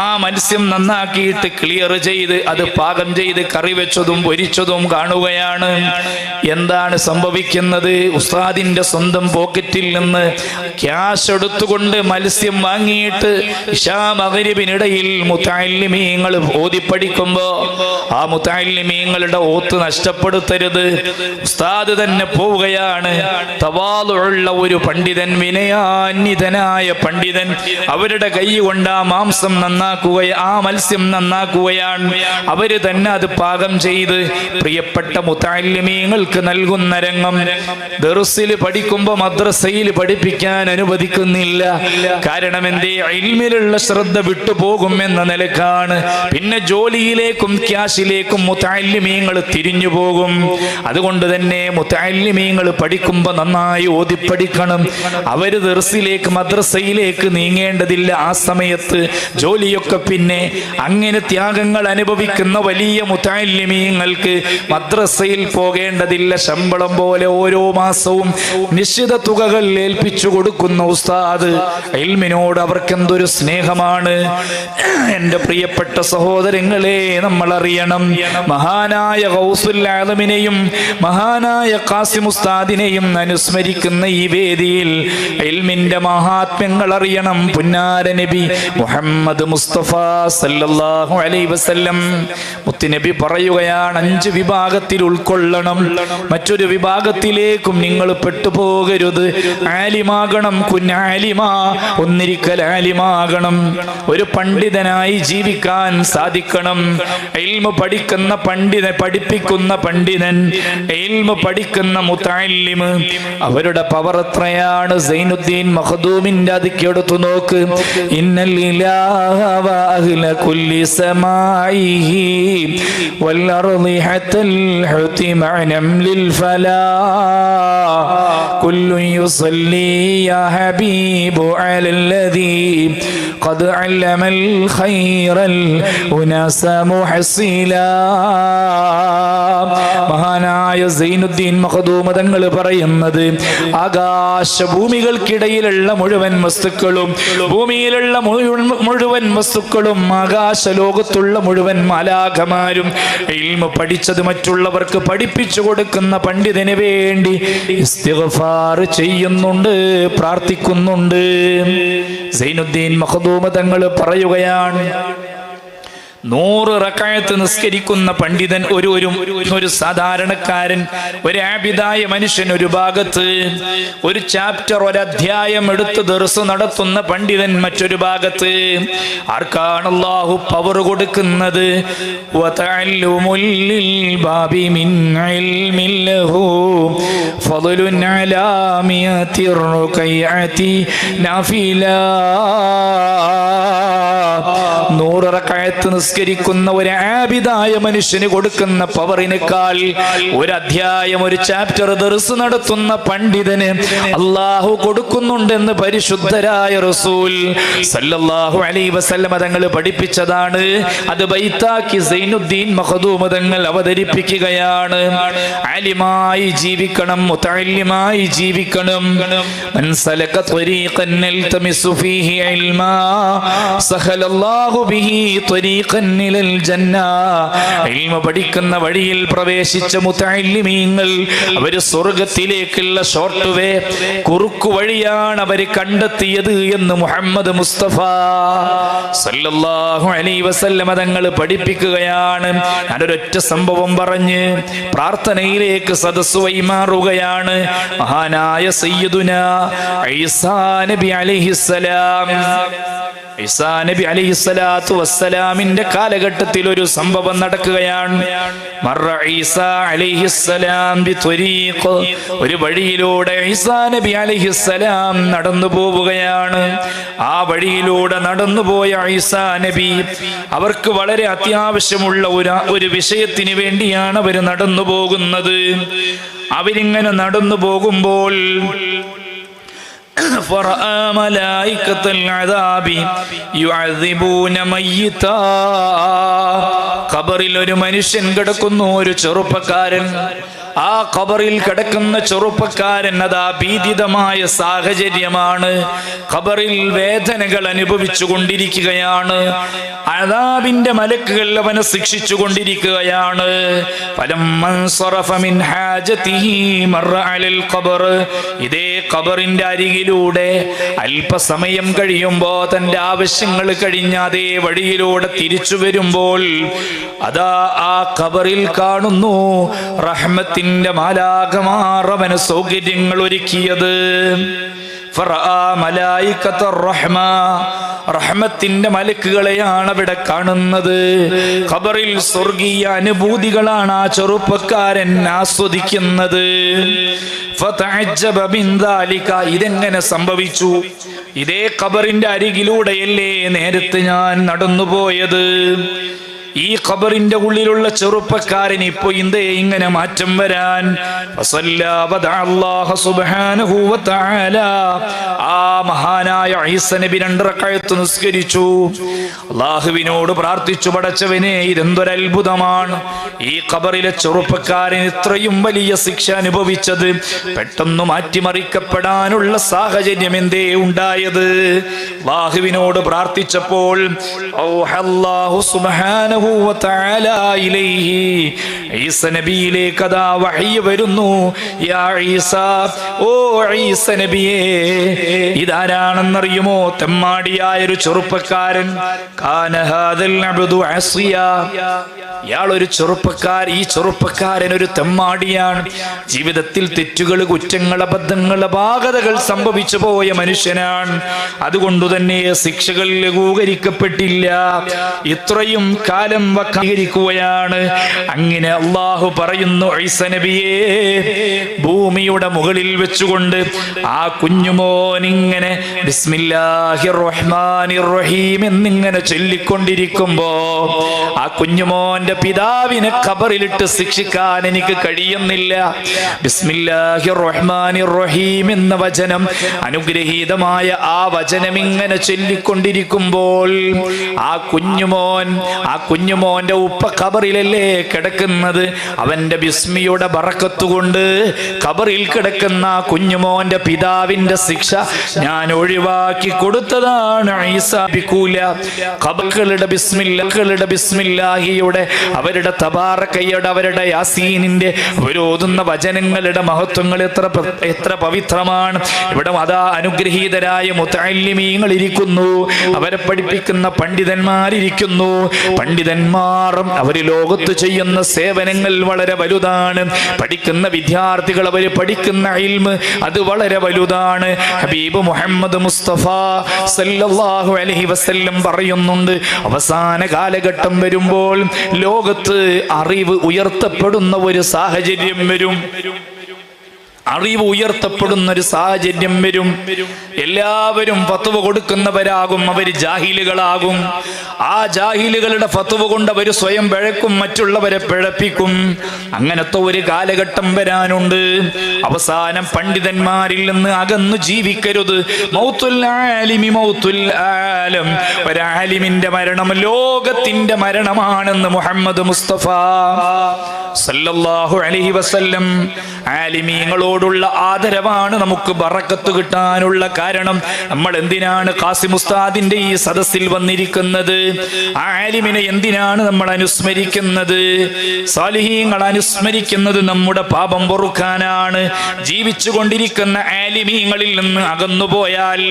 ആ മത്സ്യം നന്നാക്കിയിട്ട് ക്ലിയർ ചെയ്ത് അത് പാകം ചെയ്ത് കറി വെച്ചതും പൊരിച്ചതും കാണുകയാണ്. എന്താണ് സംഭവിക്കുന്നത്? ഉസ്താദിന്റെ സ്വന്തം പോക്കറ്റിൽ നിന്ന് ക്യാഷ് എടുത്തുകൊണ്ട് മത്സ്യം വാങ്ങിയിട്ട് ഇശാ മഗ്രിബിനിടയിൽ മുത്തഅല്ലിമീങ്ങൾ ഓതി പഠിക്കുമ്പോ ആ മുത്തഅല്ലിമീങ്ങളുടെ ഓത്ത് നഷ്ടപ്പെടുത്തരുത്. ഉസ്താദ് തന്നെ പോവുകയാണ്. തവാളുള്ള ഒരു പണ്ഡിതൻ, വിനയാന്വിതനായ പണ്ഡിതൻ, അവരുടെ കൈ കൊണ്ട് ആ മാംസം നന്നാക്കുകയും ആ മത്സ്യം മത്സ്യം നന്നാക്കുകയാണ്. അവര് തന്നെ അത് പാകം ചെയ്ത് പ്രിയപ്പെട്ട മുതഅല്ലിമീങ്ങൾക്ക് നൽകുന്ന രംഗം. ദർസിൽ പഠിക്കുമ്പോൾ മദ്രസയിൽ പഠിപ്പിക്കാൻ അനുവദിക്കുന്നില്ല. കാരണം എന്തേ? ഇൽമിലുള്ള ശ്രദ്ധ വിട്ടുപോകും എന്ന നിലക്കാണ്. പിന്നെ ജോലിയിലേക്കും ക്യാഷിലേക്കും മുതഅല്ലിമീങ്ങൾ തിരിഞ്ഞു പോകും. അതുകൊണ്ട് തന്നെ മുതഅല്ലിമീങ്ങൾ പഠിക്കുമ്പോൾ നന്നായി ഓതി പഠിക്കണം. അവര് ദർസിലേക്ക് മദ്രസയിലേക്ക് നീങ്ങേണ്ടതില്ല. ആ സമയത്ത് ജോലിയൊക്കെ പിന്നെ. അങ്ങനെ ത്യാഗങ്ങൾ അനുഭവിക്കുന്ന വലിയ മുതഅല്ലിമീങ്ങൾക്ക് മദ്രസയിൽ പോകേണ്ടതില്ല. ശമ്പളം പോലെ ഓരോ മാസവും നിശ്ചിത തുകകൾ ഏൽപ്പിച്ചു കൊടുക്കുന്ന ഉസ്താദ്. ഇൽമിനോട് അവർക്കെന്തൊരു സ്നേഹമാണ്. എൻ്റെ പ്രിയപ്പെട്ട സഹോദരങ്ങളെ, നമ്മൾ അറിയണം, മഹാനായ ഗൗസുൽ ആലമിനെയും മഹാനായ ഖാസിം ഉസ്താദിനെയും അനുസ്മരിക്കുന്ന ഈ വേദിയിൽ ഇൽമിന്റെ മഹാത്മ്യങ്ങൾ അറിയണം. പുന്നാര നബി മുഹമ്മദ് മുസ്തഫ സല്ലല്ലാഹു അലൈഹി വസല്ലം മുത്തുനബി പറയുകയാണ്, 5 വിഭാഗത്തിൽ ഉൾക്കൊള്ളണം. മറ്റൊരു വിഭാഗത്തിലേക്കും നിങ്ങൾ പെട്ടുപോകരുത്. ആലിമാകണം, കുഞ്ഞാലിമാ, ഒന്നിരിക്കൽ ആലിമാകണം. ഒരു പണ്ഡിതനായി ജീവിക്കാൻ സാധിക്കണം. ഇൽമു പഠിക്കുന്ന പണ്ഡിതൻ, പഠിപ്പിക്കുന്ന പണ്ഡിതൻ, ഇൽമു പഠിക്കുന്ന മുതഅല്ലിം, അവരുടെ പവർ എത്രയാണ്. സൈനുദ്ദീൻ മഖ്ദൂമിന്റെ അതിക്കെടുത്തു നോക്ക്. ഇന്നൽ ഇലാഹ വ അഹ്ല കുല്ലി സമാഇഹി വൽ അർളി ഹത്തൽ ഹുതി മഅനം ലിൽ ഫലാ കുല്ലു യുസല്ലി യാ ഹബീബു അലല്ലദീ ഖദ് അല്ലമൽ ഖൈറൽ ഉനാസ മുഹസിലാ. മഹാനായ സൈനുദ്ദീൻ മഖ്ദൂം തങ്ങൾ പറയുന്നത്, ആകാശഭൂമികൾക്കിടയിലുള്ള മുഴുവൻ വസ്തുക്കളും, ഭൂമിയിലുള്ള മുഴുവൻ വസ്തുക്കളും, ആകാശ ലോകത്തുള്ള മുഴുവൻ മാലാഖമാരും ഇൽമു പഠിച്ചത് മറ്റുള്ളവർക്ക് പഠിപ്പിച്ചു കൊടുക്കുന്ന പണ്ഡിതന് വേണ്ടി ഇസ്തിഗ്ഫാർ ചെയ്യുന്നുണ്ട്, പ്രാർത്ഥിക്കുന്നുണ്ട്. സൈനുദ്ദീൻ മഖ്ദൂം തങ്ങൾ പറയുകയാണ്, 100 റക്അത്ത് നിസ്കരിക്കുന്ന പണ്ഡിതൻ ഒരു സാധാരണക്കാരൻ, ഒരു ആബിദായ മനുഷ്യൻ ഒരു ഭാഗത്ത്, ഒരു ചാപ്റ്റർ, ഒരു അധ്യായം എടുത്ത് ദർസ് നടത്തുന്ന പണ്ഡിതൻ മറ്റൊരു ഭാഗത്ത്. ആർക്കാണ് അല്ലാഹു പവർ കൊടുക്കുന്നത്? വതഅല്ലുമുൽ ബാബി മിൻ ഇൽമിൻ ലഹു ഫളലുൻ അലാ മിയതി റുകയതി നാഫിലാ. 100 റക്അത്ത് നിസ്കരിക്കുന്ന ഒരു ആബിദായ മനുഷ്യന് കൊടുക്കുന്ന പവറിനേക്കാൾ ഒരു അധ്യായം, ഒരു ചാപ്റ്റർ ദർസ് നടത്തുന്ന പണ്ഡിതന് അല്ലാഹു കൊടുക്കുന്നുണ്ടെന്ന് പരിശുദ്ധരായ റസൂൽ സല്ലല്ലാഹു അലൈഹി വസല്ലം തങ്ങൾ പഠിപ്പിച്ചതാണ്. അത് ബൈത്താക്കി സൈനുദ്ദീൻ മഖ്ദൂം തങ്ങൾ അവതരിപ്പിക്കുകയാണ്. ആലിമായി ജീവിക്കണം, മുതഅല്ലിമായി ജീവിക്കണം. മൻ സലക ത്വരീഖൻ യൽതമിസു ഫീഹി ഇൽമാ സഹലല്ലാഹു ബിഹി ത്വരീഖൻ ഇലൽ ജന്ന. ഇൽമു പഠിക്കുന്ന വഴിയിൽ പ്രവേശിച്ച മുതഅല്ലിമീങ്ങൾ അവർ സ്വർഗ്ഗത്തിലേക്കുള്ള ഷോർട്ട് വേ, കുറുക്കു വഴിയാണ് അവർ കണ്ടെത്തിയത് എന്ന് മുഹമ്മദ് മുസ്തഫ സല്ലല്ലാഹു അലൈഹി വസല്ലം തങ്ങൾ പഠിപ്പിക്കുകയാണ്. ഞാനൊരൊറ്റ സംഭവം പറഞ്ഞ് പ്രാർത്ഥനയിലേക്ക് സദസ്സ് വൈമാറുകയാണ്. മഹാനായ സയ്യിദുനാ ഈസാ നബി അലൈഹിസ്സലാം, ഈസാ നബി അലൈഹിസ്സലാത്തു വസ്സലാമിന്റെ കാലഘട്ടത്തിൽ ഒരു സംഭവം നടക്കുകയാണ്. മർറ ഈസാ അലൈഹിസ്സലാം ബിത്വരീഖ്, ഒരു വഴിയിലൂടെ ഈസാ നബി അലൈഹിസ്സലാം നടന്നു പോവുകയാണ്. ആ വഴിയിലൂടെ നടന്നുപോയ ഈസാ നബി, അവർക്ക് വളരെ അത്യാവശ്യമുള്ള ഒരു വിഷയത്തിന് വേണ്ടിയാണ് അവർ നടന്നു പോകുന്നത്. അവരിങ്ങനെ നടന്നു പോകുമ്പോൾ فرأى ملائكة العذاب يعذبون ميتا. ഖബറിൽ ഒരു മനുഷ്യൻ കിടക്കുന്നു, ഒരു ചെറുപ്പക്കാരൻ. ആ ഖബറിൽ കിടക്കുന്ന ചെറുപ്പക്കാരൻ അതാ ഭീതിതമായ സാഹചര്യമാണ്. ഖബറിൽ വേദനകൾ അനുഭവിച്ചു കൊണ്ടിരിക്കുകയാണ്. അദാബിന്റെ മലക്കുകൾ അവനെ ശിക്ഷിച്ചു കൊണ്ടിരിക്കുകയാണ്. ഇതേ ഖബറിന്റെ അരികിലൂടെ അല്പസമയം കഴിയുമ്പോ തന്റെ ആവശ്യങ്ങൾ കഴിഞ്ഞ അതേ വഴിയിലൂടെ തിരിച്ചു വരുമ്പോൾ അതാ ആ ഖബറിൽ കാണുന്നു റഹ്മത്തിന്റെ മാലാഖമാർ അവന് സൗകര്യങ്ങൾ ഒരുക്കിയത്. റഹ്മത്തിന്റെ മലക്കുകളെയാണ് അവിടെ കാണുന്നത്. ഖബറിൽ സ്വർഗീയ അനുഭൂതികളാണ് ആ ചെറുപ്പക്കാരൻ ആസ്വദിക്കുന്നത്. ഫതഅജ്ജബ മിൻ ദാലിക, ഇതെങ്ങനെ സംഭവിച്ചു? ഇതേ ഖബറിന്റെ അരികിലൂടെയല്ലേ നേരത്തെ ഞാൻ നടന്നുപോയത്? ഈ ഖബറിന്റെ ഉള്ളിലുള്ള ചെറുപ്പക്കാരൻ ഇപ്പോ എന്തേ ഇങ്ങനെ മാറ്റം വരാൻ? ആ മഹാനായ ഈസ നബി 2 റക്അത്ത് നിസ്കരിച്ചു. അല്ലാഹുവിനോട് പ്രാർത്ഥിച്ചു, പടച്ചവനെ ഇതെന്തൊരത്ഭുതമാണ്, ഈ ഖബറിലെ ചെറുപ്പക്കാരൻ ഇത്രയും വലിയ ശിക്ഷ അനുഭവിച്ചത് പെട്ടെന്ന് മാറ്റിമറിക്കപ്പെടാനുള്ള സാഹചര്യം എന്തേ ഉണ്ടായത്? അല്ലാഹുവിനോട് പ്രാർത്ഥിച്ചപ്പോൾ അല്ലാഹു സുബ്ഹാനഹു ഈസ നബിയിലേക്ക് അതാ വഹ്യ് വരുന്നു. യാ ഈസ, ഓ ഈസ നബിയേ, ഇതാരാണെന്നറിയുമോ? തെമ്മാടിയായൊരു ചെറുപ്പക്കാരൻ. കാന ഹാദൽ അബ്ദു അസിയ, ഇയാളൊരു ചെറുപ്പക്കാരൻ, ഈ ചെറുപ്പക്കാരൻ ഒരു തെമ്മാടിയാണ്. ജീവിതത്തിൽ തെറ്റുകൾ, കുറ്റങ്ങൾ, അബദ്ധങ്ങൾ, അപാകതകൾ സംഭവിച്ചു പോയ മനുഷ്യനാണ്. അതുകൊണ്ട് തന്നെ ശിക്ഷകൾ ലഘൂകരിക്കപ്പെട്ടില്ല, ഇത്രയും കാലം വക്കരിക്കുകയാണ്. അങ്ങനെ അല്ലാഹു പറയുന്നു, ഈസ നബിയേ, ഭൂമിയുടെ മുകളിൽ വെച്ചുകൊണ്ട് ആ കുഞ്ഞുമോൻ ഇങ്ങനെ ബിസ്മില്ലാഹിർ റഹ്മാനിർ റഹീം എന്നിങ്ങനെ ചൊല്ലിക്കൊണ്ടിരിക്കുമ്പോ ആ കുഞ്ഞുമോന്റെ പിതാവിനെ ഖബറിലിട്ട് ശിക്ഷിക്കാൻ എനിക്ക് കഴിയുന്നില്ല. ബിസ്മില്ലാഹിർ റഹ്മാനിർ റഹീം എന്ന വചനം, അനുഗ്രഹീതമായ ആ വചനം ഇങ്ങനെ ചൊല്ലിക്കൊണ്ടിരിക്കുമ്പോൾ ആ കുഞ്ഞുമോന്റെ ഉപ്പ ഖബറിലല്ലേ കിടക്കുന്നത്. അവന്റെ ബിസ്മിയുടെ ബറക്കത്ത് കൊണ്ട് ഖബറിൽ കിടക്കുന്ന ആ കുഞ്ഞുമോന്റെ പിതാവിന്റെ ശിക്ഷ ഞാൻ ഒഴിവാക്കി കൊടുത്തതാണ്. ഖബറുകളുടെ ബിസ്മില്ലാഹിയുടെ, അവരുടെ തബാറക്കയുടെ, അവരുടെ യാസീനിന്റെ അവരോതുന്ന വചനങ്ങളുടെ മഹത്വങ്ങൾ എത്ര പവിത്രമാണ്. ഇവിടെ അതാ അനുഗ്രഹീതരായ മുതഅല്ലിമീങ്ങൾ ഇരിക്കുന്നു, അവരെ പഠിപ്പിക്കുന്ന പണ്ഡിതന്മാരിയ്ക്കുന്നു. പണ്ഡിതന്മാരും അവർ ലോകത്ത് ചെയ്യുന്ന സേവനങ്ങൾ വളരെ വലുതാണ്. പഠിക്കുന്ന വിദ്യാർത്ഥികൾ, അവർ പഠിക്കുന്ന ഇൽമ് അത് വളരെ വലുതാണ്. ഹബീബ് മുഹമ്മദ് മുസ്തഫ സല്ലല്ലാഹു അലൈഹി വസല്ലം പറയുന്നുണ്ട്, അവസാന കാലഘട്ടം വരുമ്പോൾ ലോകത്ത് അറിവ് ഉയർത്തപ്പെടുന്ന ഒരു സാഹചര്യം വരും. അറിവ് ഉയർത്തപ്പെടുന്ന ഒരു സാഹചര്യം വരും. എല്ലാവരും ഫത്വ കൊടുക്കുന്നവരാകും, അവർ ജാഹിലുകളാകും. ആ ജാഹിലുകളുടെ ഫത്വ കൊണ്ട് അവർ സ്വയം പിഴക്കും, മറ്റുള്ളവരെ പിഴപ്പിക്കും. അങ്ങനത്തെ ഒരു കാലഘട്ടം വരാനുണ്ട്. അവസാനം പണ്ഡിതന്മാരിൽ നിന്ന് അകന്നു ജീവിക്കരുത്. മൗത്തുൽ ആലിമി മൗത്തുൽ ആലം, ഒരാലിമിന്റെ മരണം ലോകത്തിന്റെ മരണമാണെന്ന് മുഹമ്മദ് മുസ്തഫ സല്ലല്ലാഹു അലൈഹി വസല്ലം. ആലിമീങ്ങളോടുള്ള ആദരവാണ് നമുക്ക് ബറക്കത്ത് കിട്ടാനുള്ള കാരണം. നമ്മൾ എന്തിനാണ് ഖാസിം ഉസ്താദിന്റെ ഈ സദസ്സിൽ വന്നിരിക്കുന്നത്? ആലിമിനെ എന്തിനാണ് നമ്മൾ അനുസ്മരിക്കുന്നത്? സാലിഹീങ്ങൾ അനുസ്മരിക്കുന്നത് നമ്മുടെ പാപം പൊറുക്കാനാണ്. ജീവിച്ചു കൊണ്ടിരിക്കുന്ന ആലിമീങ്ങളിൽ നിന്ന് അകന്നുപോയാൽ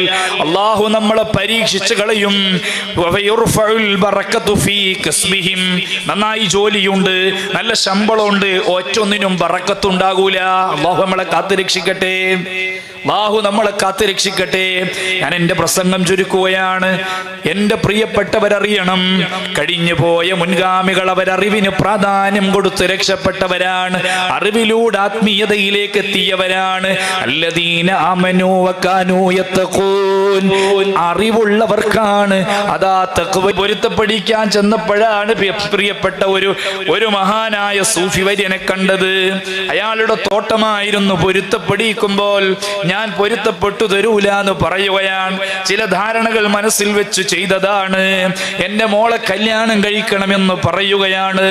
അല്ലാഹു നമ്മളെ പരീക്ഷിച്ചു കളയും. നന്നായി ജോലിയുണ്ട്, നല്ല ശമ്പളമുണ്ട്, ഒറ്റൊന്നിനും ബറക്കത്തുണ്ടാകൂല. അല്ലാഹു നമ്മളെ കാത്തുരക്ഷിക്കട്ടെ, അല്ലാഹു നമ്മളെ കാത്തുരക്ഷിക്കട്ടെ. ഞാൻ എൻ്റെ പ്രസംഗം ചുരുക്കുകയാണ്. എൻ്റെ പ്രിയപ്പെട്ടവരറിയണം, കഴിഞ്ഞു പോയ മുൻഗാമികൾ അവരറിവിന് പ്രാധാന്യം കൊടുത്ത് രക്ഷപ്പെട്ടവരാണ്, അറിവിലൂടെ ആത്മീയതയിലേക്ക് എത്തിയവരാണ്. അല്ലദീന ആമനൂ വകാനൂ യത്തഖൂൻ, അറിവുള്ളവർക്കാണ് അതാ തഖ്വ. പൊരുത്തപ്പെടിക്കാൻ ചെന്നപ്പോഴാണ് പ്രിയപ്പെട്ട ഒരു മഹാനായ സൂഫി വര്യനെ കണ്ടത്. അയാളുടെ തോട്ടമായിരുന്നു. പൊരുത്തപ്പെടിക്കുമ്പോൾ ഞാൻ പൊരുത്തപ്പെട്ടു തരൂല എന്ന് പറയുകയാണ്. ചില ധാരണകൾ മനസ്സിൽ വെച്ച് ചെയ്തതാണ്. എന്റെ മോളെ കല്യാണം കഴിക്കണമെന്ന് പറയുകയാണ്.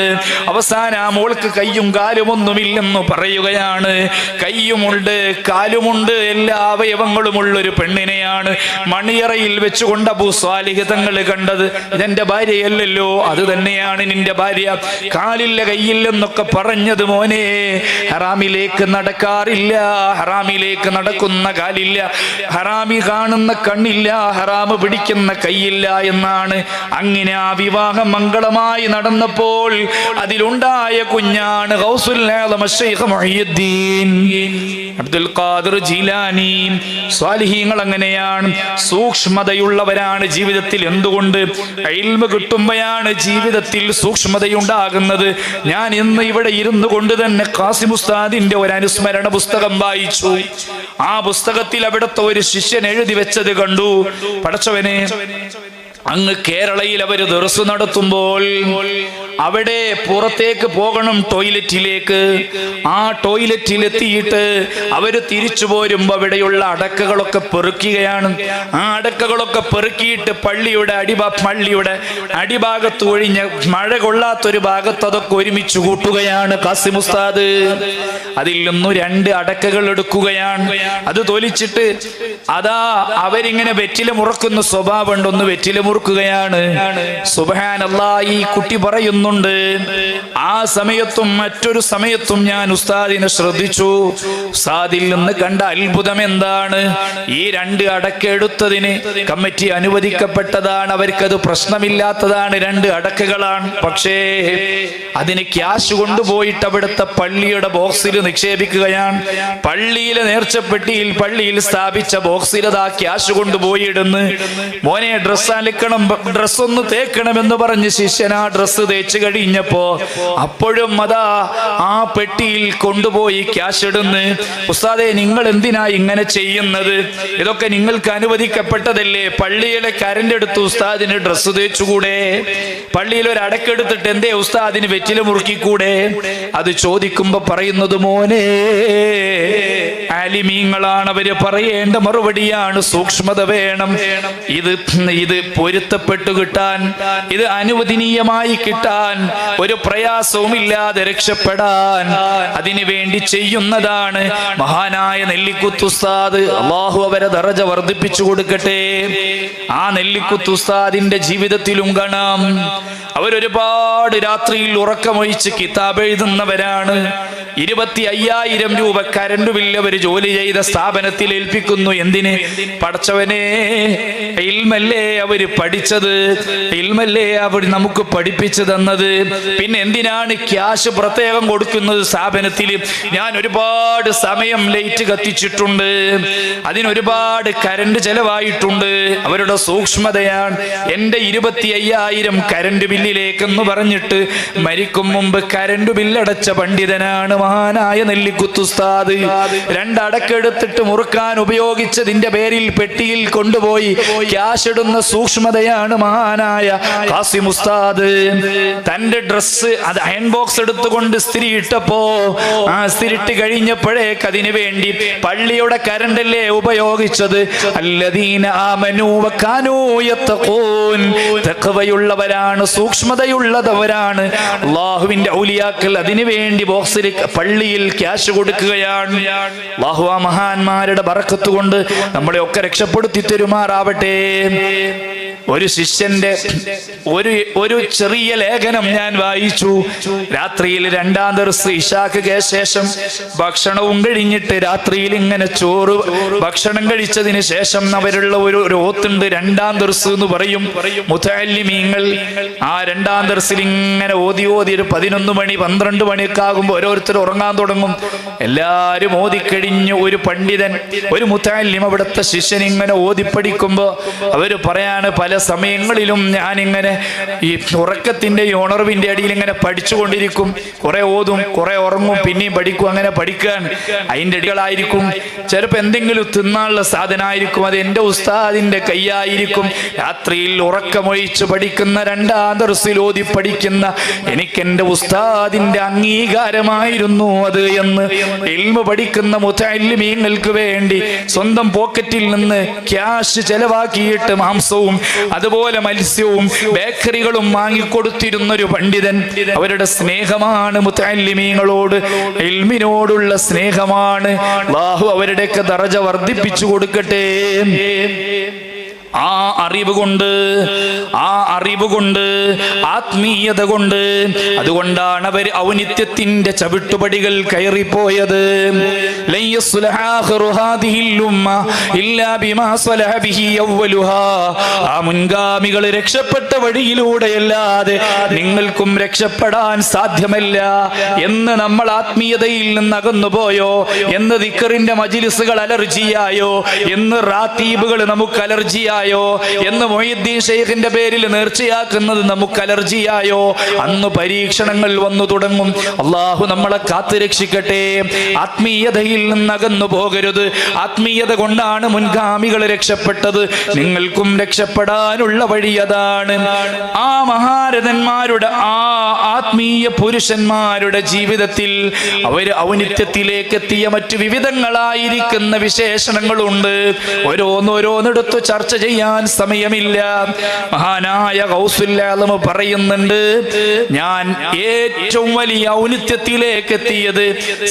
അവസാനം ആ മോൾക്ക് കയ്യും കാലുമൊന്നുമില്ലെന്ന് പറയുകയാണ്. കയ്യുമുണ്ട്, കാലുമുണ്ട്, എല്ലാ അവയവങ്ങളുമുള്ളൊരു പെണ്ണിനെയാണ് മണിയറയിൽ വെച്ചുകൊണ്ട് അബൂ സ്വാലിഹ് തങ്ങൾ കണ്ടത്. ഇതെന്റെ ഭാര്യയല്ലല്ലോ, അത് തന്നെയാണ് നിന്റെ ഭാര്യ. കാലില്ല കയ്യില്ലെന്നൊക്കെ പറഞ്ഞത് മോനെ ഹറാമിലേക്ക് നടക്കാറില്ല, ഹറാമിലേക്ക് നടക്കുന്ന കാലില്ല, ഹറാമി കാണുന്ന കണ്ണില്ല, ഹറാമ് പിടിക്കുന്ന കൈയില്ല എന്നാണ്. അങ്ങനെ ആ വിവാഹം മംഗളമായി നടന്നപ്പോൾ അതിലുണ്ടായ കുഞ്ഞാണ് ഗൗസുൽ ആലം ശൈഖ് മുഹയ്യിദ്ദീൻ അബ്ദുൽ ഖാദിർ ജീലാനി. സ്വാലിഹീങ്ങൾ അങ്ങനെയാണ്. സൂക്ഷ്മതയുള്ളവരാണ് ജീവിതത്തിൽ. എന്തുകൊണ്ട്? ഇൽമ കിട്ടുമ്പോഴാണ് ജീവിതത്തിൽ സൂക്ഷ്മതയുണ്ടാകുന്നത്. ഞാൻ ഇന്ന് ഇവിടെ ഇരുന്നു കൊണ്ട് തന്നെ ഖാസിം ഉസ്താദിന്റെ ഒരു അനുസ്മരണ പുസ്തകം വായിച്ചു. ആ പുസ്തകത്തിൽ അവിടുത്തെ ഒരു ശിഷ്യൻ എഴുതി വെച്ചത് കണ്ടു. പടച്ചവനെ, അങ്ങ് കേരളയിൽ അവര് ദർസ് നടത്തുമ്പോൾ അവിടെ പുറത്തേക്ക് പോകണം, ടോയ്ലറ്റിലേക്ക്. ആ ടോയ്ലറ്റിലെത്തിയിട്ട് അവര് തിരിച്ചു പോരുമ്പോ അവിടെയുള്ള അടക്കകളൊക്കെ പെറുക്കുകയാണ്. ആ അടക്കകളൊക്കെ പെറുക്കിയിട്ട് പള്ളിയുടെ അടിഭാഗത്ത് ഒഴിഞ്ഞ മഴ കൊള്ളാത്തൊരു ഭാഗത്ത് അതൊക്കെ ഒരുമിച്ച് കൂട്ടുകയാണ് ഖാസിം ഉസ്താദ്. അതിൽ നിന്നും 2 അടക്കകൾ എടുക്കുകയാണ്. അത് തൊലിച്ചിട്ട് അതാ അവരിങ്ങനെ വെറ്റില മുറക്കുന്ന സ്വഭാവം ഉണ്ടൊന്ന് വെറ്റില മുറുക്കുകയാണ്. സുബ്ഹാനല്ലാഹ്, ഈ കുട്ടി പറയുന്നുണ്ട്, ആ സമയത്തും മറ്റൊരു സമയത്തും ഞാൻ ഉസ്താദിനെ ശ്രദ്ധിച്ചു. ഉസ്താദിൽ നിന്ന് കണ്ട അത്ഭുതം എന്താണ്? ഈ 2 അടക്ക എടുത്തതിന് കമ്മിറ്റി അനുവദിക്കപ്പെട്ടതാണ്, അവർക്കത് പ്രശ്നമില്ലാത്തതാണ്, 2 അടക്കകളാണ്. പക്ഷേ അതിന് ക്യാഷ് കൊണ്ടുപോയിട്ട് അവിടുത്തെ പള്ളിയുടെ ബോക്സിൽ നിക്ഷേപിക്കുകയാണ്. പള്ളിയിലെ നേർച്ചപ്പെട്ടിയിൽ പള്ളിയിൽ സ്ഥാപിച്ച ബോക്സിൽ അതാ ക്യാഷ് കൊണ്ടുപോയി ഇടുന്നു. മോനെ, ഡ്രസ്സ് അലക്കണം, ഡ്രസ്സൊന്ന് തേക്കണമെന്ന് പറഞ്ഞ് ശിഷ്യൻ ആ ഡ്രസ്സ് തേച്ച് കഴിഞ്ഞപ്പോ അപ്പോഴും അതാ ആ പെട്ടിയിൽ കൊണ്ടുപോയി ക്യാഷ് ഇടുന്നു. ഉസ്താദേ, നിങ്ങൾ എന്തിനാ ഇങ്ങനെ ചെയ്യുന്നത്? ഇതൊക്കെ നിങ്ങൾക്ക് അനുവദിക്കപ്പെട്ടതല്ലേ? പള്ളിയിലെ കരണ്ട് എടുത്ത് ഉസ്താദിന് ഡ്രസ്സ് തേച്ചുകൂടെ? പള്ളിയിൽ ഒരു അടക്കെടുത്തിട്ട് എന്തേ ഉസ്താദിന് വെറ്റില മുറുക്കിക്കൂടെ? അത് ചോദിക്കുമ്പോ പറയുന്നത്, മോനെ, ആലിമീങ്ങളാണ്, അവര് പറയേണ്ട മറുപടിയാണ്. സൂക്ഷ്മത വേണം. ഇത് പൊരുത്തപ്പെട്ടു കിട്ടാൻ, ഇത് അനുവദനീയമായി കിട്ടാൻ, ഒരു പ്രയാസവും ഇല്ലാതെ രക്ഷപ്പെടാൻ അതിനു വേണ്ടി ചെയ്യുന്നതാണ് മഹാനായ നെല്ലിക്കുത്ത് ഉസ്താദ്. അല്ലാഹു അവരെ ദറജ വർദ്ധിപ്പിച്ചു കൊടുക്കട്ടെ. ആ നെല്ലിക്കുത്ത് ഉസ്താദിന്റെ ജീവിതത്തിലും കാണാം, അവരൊരുപാട് രാത്രിയിൽ ഉറക്കമൊഴിച്ച് കിതാബ് എഴുതുന്നവരാണ്. 25,000 രൂപ കരണ്ട് ബില്ല് അവർ ജോലി ചെയ്ത സ്ഥാപനത്തിൽ ഏൽപ്പിക്കുന്നു. എന്തിന്? പടച്ചവനെ, ഇൽമല്ലേ അവര് പഠിച്ചത്, ഇൽമല്ലേ അവർ നമുക്ക് പഠിപ്പിച്ചു തന്നത്. പിന്നെ എന്തിനാണ് ക്യാഷ് പ്രത്യേകം കൊടുക്കുന്നത് സ്ഥാപനത്തിൽ? ഞാൻ ഒരുപാട് സമയം ലൈറ്റ് കത്തിച്ചിട്ടുണ്ട്, അതിനൊരുപാട് കരണ്ട് ചെലവായിട്ടുണ്ട്. അവരുടെ സൂക്ഷ്മതയാണ്. എന്റെ 25,000 കരണ്ട് ബില്ലിലേക്കെന്ന് പറഞ്ഞിട്ട് മരിക്കും മുമ്പ് കരണ്ട് ബില്ലടച്ച പണ്ഡിതനാണ് മഹാനായ നെല്ലിക്കുത്ത് ഉസ്താദ്. 2 അടക്കെടുത്തിട്ട് മുറുക്കാൻ ഉപയോഗിച്ചതിന്റെ പേരിൽ പെട്ടിയിൽ കൊണ്ടുപോയി ക്യാഷ് ഇടുന്ന സൂക്ഷ്മതയാണ് മഹാനായ ഖാസിം ഉസ്താദ്. തന്റെ ഡ്രസ്സ് അത് അയൺ ബോക്സ് എടുത്തുകൊണ്ട് സ്ത്രീ ഇട്ടപ്പോ ആ സ്ത്രീ ഇട്ട് കഴിഞ്ഞപ്പോഴേക്ക് അതിനു വേണ്ടി പള്ളിയുടെ കരണ്ടല്ലേ ഉപയോഗിച്ചത്. അല്ലദീന ആമനൂ വകാനൂ യത്തഖൂൻ, തഖ്വയുള്ളവരാണ്, സൂക്ഷ്മതയുള്ളവരാണ് അല്ലാഹുവിന്റെ ഔലിയാക്കൾ. അതിനു വേണ്ടി ബോക്സിൽ പള്ളിയിൽ ക്യാഷ് കൊടുക്കുകയാണ്. അല്ലാഹു ആ മഹാന്മാരുടെ ബറക്കത്ത് കൊണ്ട് നമ്മളെ ഒക്കെ രക്ഷപ്പെടുത്തി തരുമാറാവട്ടെ. ഒരു ശിഷ്യന്റെ ഒരു ചെറിയ ലേഖനം ഞാൻ വായിച്ചു. രാത്രിയിൽ 2ാം ദർസ് ഇശാക്ക് ശേഷം ഭക്ഷണവും കഴിഞ്ഞിട്ട് രാത്രിയിൽ ഇങ്ങനെ ചോറ് ഭക്ഷണം കഴിച്ചതിന് ശേഷം അവരുള്ള ഒരു ഓത്തുണ്ട്, 2ാം ദർസ് എന്ന് പറയും. മുതഅല്ലിമീങ്ങൾ ആ 2ാം ദർസിൽ ഇങ്ങനെ ഓതി ഒരു 11 മണി 12 മണിയൊക്കെ ആകുമ്പോൾ ഓരോരുത്തർ ഉറങ്ങാൻ തുടങ്ങും. എല്ലാരും ഓതിക്കഴിഞ്ഞു. ഒരു പണ്ഡിതൻ, ഒരു മുതഅല്ലിം അവിടുത്തെ ശിഷ്യൻ ഇങ്ങനെ ഓതിപ്പടിക്കുമ്പോ അവര് പറയാണ്, പല സമയങ്ങളിലും ഞാനിങ്ങനെ ഈ ഉറക്കത്തിന്റെ ഉണർവിന്റെ അടിയിൽ ഇങ്ങനെ പഠിച്ചുകൊണ്ടിരിക്കും. കുറെ ഓതും, കുറെ ഉറങ്ങും, പിന്നെയും പഠിക്കും. അങ്ങനെ പഠിക്കാൻ അതിൻ്റെ അടികളായിരിക്കും. ചിലപ്പോൾ എന്തെങ്കിലും തിന്നാനുള്ള സാധനമായിരിക്കും, അത് എൻ്റെ ഉസ്താദിന്റെ കയ്യായിരിക്കും. രാത്രിയിൽ ഉറക്കമൊഴിച്ച് പഠിക്കുന്ന 2ാം ദർസിൽ ഓതി പഠിക്കുന്ന എനിക്കെന്റെ ഉസ്താദിന്റെ അംഗീകാരമായിരുന്നു അത് എന്ന് ഇൽമ പഠിക്കുന്ന മുതഅല്ലിമീങ്ങൾക്ക് വേണ്ടി സ്വന്തം പോക്കറ്റിൽ നിന്ന് ക്യാഷ് ചെലവാക്കിയിട്ട് മാംസവും അതുപോലെ മത്സ്യവും ബേക്കറികളും വാങ്ങിക്കൊടുത്തിരുന്നൊരു പണ്ഡിതൻ. അവരുടെ സ്നേഹമാണ് മുതഅല്ലിമീങ്ങളോട്, ഇൽമിനോടുള്ള സ്നേഹമാണ്. അല്ലാഹു അവരുടെയൊക്കെ ദറജ വർദ്ധിപ്പിച്ചു കൊടുക്കട്ടെ. ആ അറിവ് കൊണ്ട് ആത്മീയത കൊണ്ട്, അതുകൊണ്ടാണ് അവർ ഔന്നിത്യത്തിന്റെ ചവിട്ടുപടികൾ കയറിപ്പോയത്. ആ മുൻഗാമികൾ രക്ഷപ്പെട്ട വഴിയിലൂടെയല്ലാതെ നിങ്ങൾക്കും രക്ഷപ്പെടാൻ സാധ്യമല്ല എന്ന് നമ്മൾ ആത്മീയതയിൽ നിന്ന് അകന്നുപോയോ, എന്ന് ദിക്റിന്റെ മജ്ലിസുകൾ അലർജിയായോ, എന്ന് റാത്തീബുകൾ നമുക്ക് അലർജിയായോ, എന്ന് മുഹ്യിദ്ദീൻ ശൈഖിന്റെ പേരിൽ നേർച്ചയാക്കുന്നത് നമുക്ക് അലർജിയായോ, അന്ന് പരീക്ഷണങ്ങൾ വന്നു തുടങ്ങും. അള്ളാഹു നമ്മളെ കാത്തുരക്ഷിക്കട്ടെ. ആത്മീയതയിൽ നിന്ന് അകന്നു പോകരുത്. ആത്മീയത കൊണ്ടാണ് മുൻഗാമികൾ രക്ഷപ്പെട്ടത്. നിങ്ങൾക്കും രക്ഷപ്പെടാനുള്ള വഴി അതാണ്. ആ മഹാരഥന്മാരുടെ, ആ ആത്മീയ പുരുഷന്മാരുടെ ജീവിതത്തിൽ അവർ ഔന്നിത്യത്തിലേക്ക് എത്തിയ മറ്റു വിവിധങ്ങളായിരിക്കുന്ന വിശേഷണങ്ങളുണ്ട്. ഓരോന്നെടുത്ത് ചർച്ച ചെയ്യാൻ സമയമില്ല. മഹാനായ ഗൗസുൽ ആലം പറയുന്നുണ്ട്, ഞാൻ ഏറ്റവും വലിയ ഔന്നിത്യത്തിലേക്ക് എത്തിയത്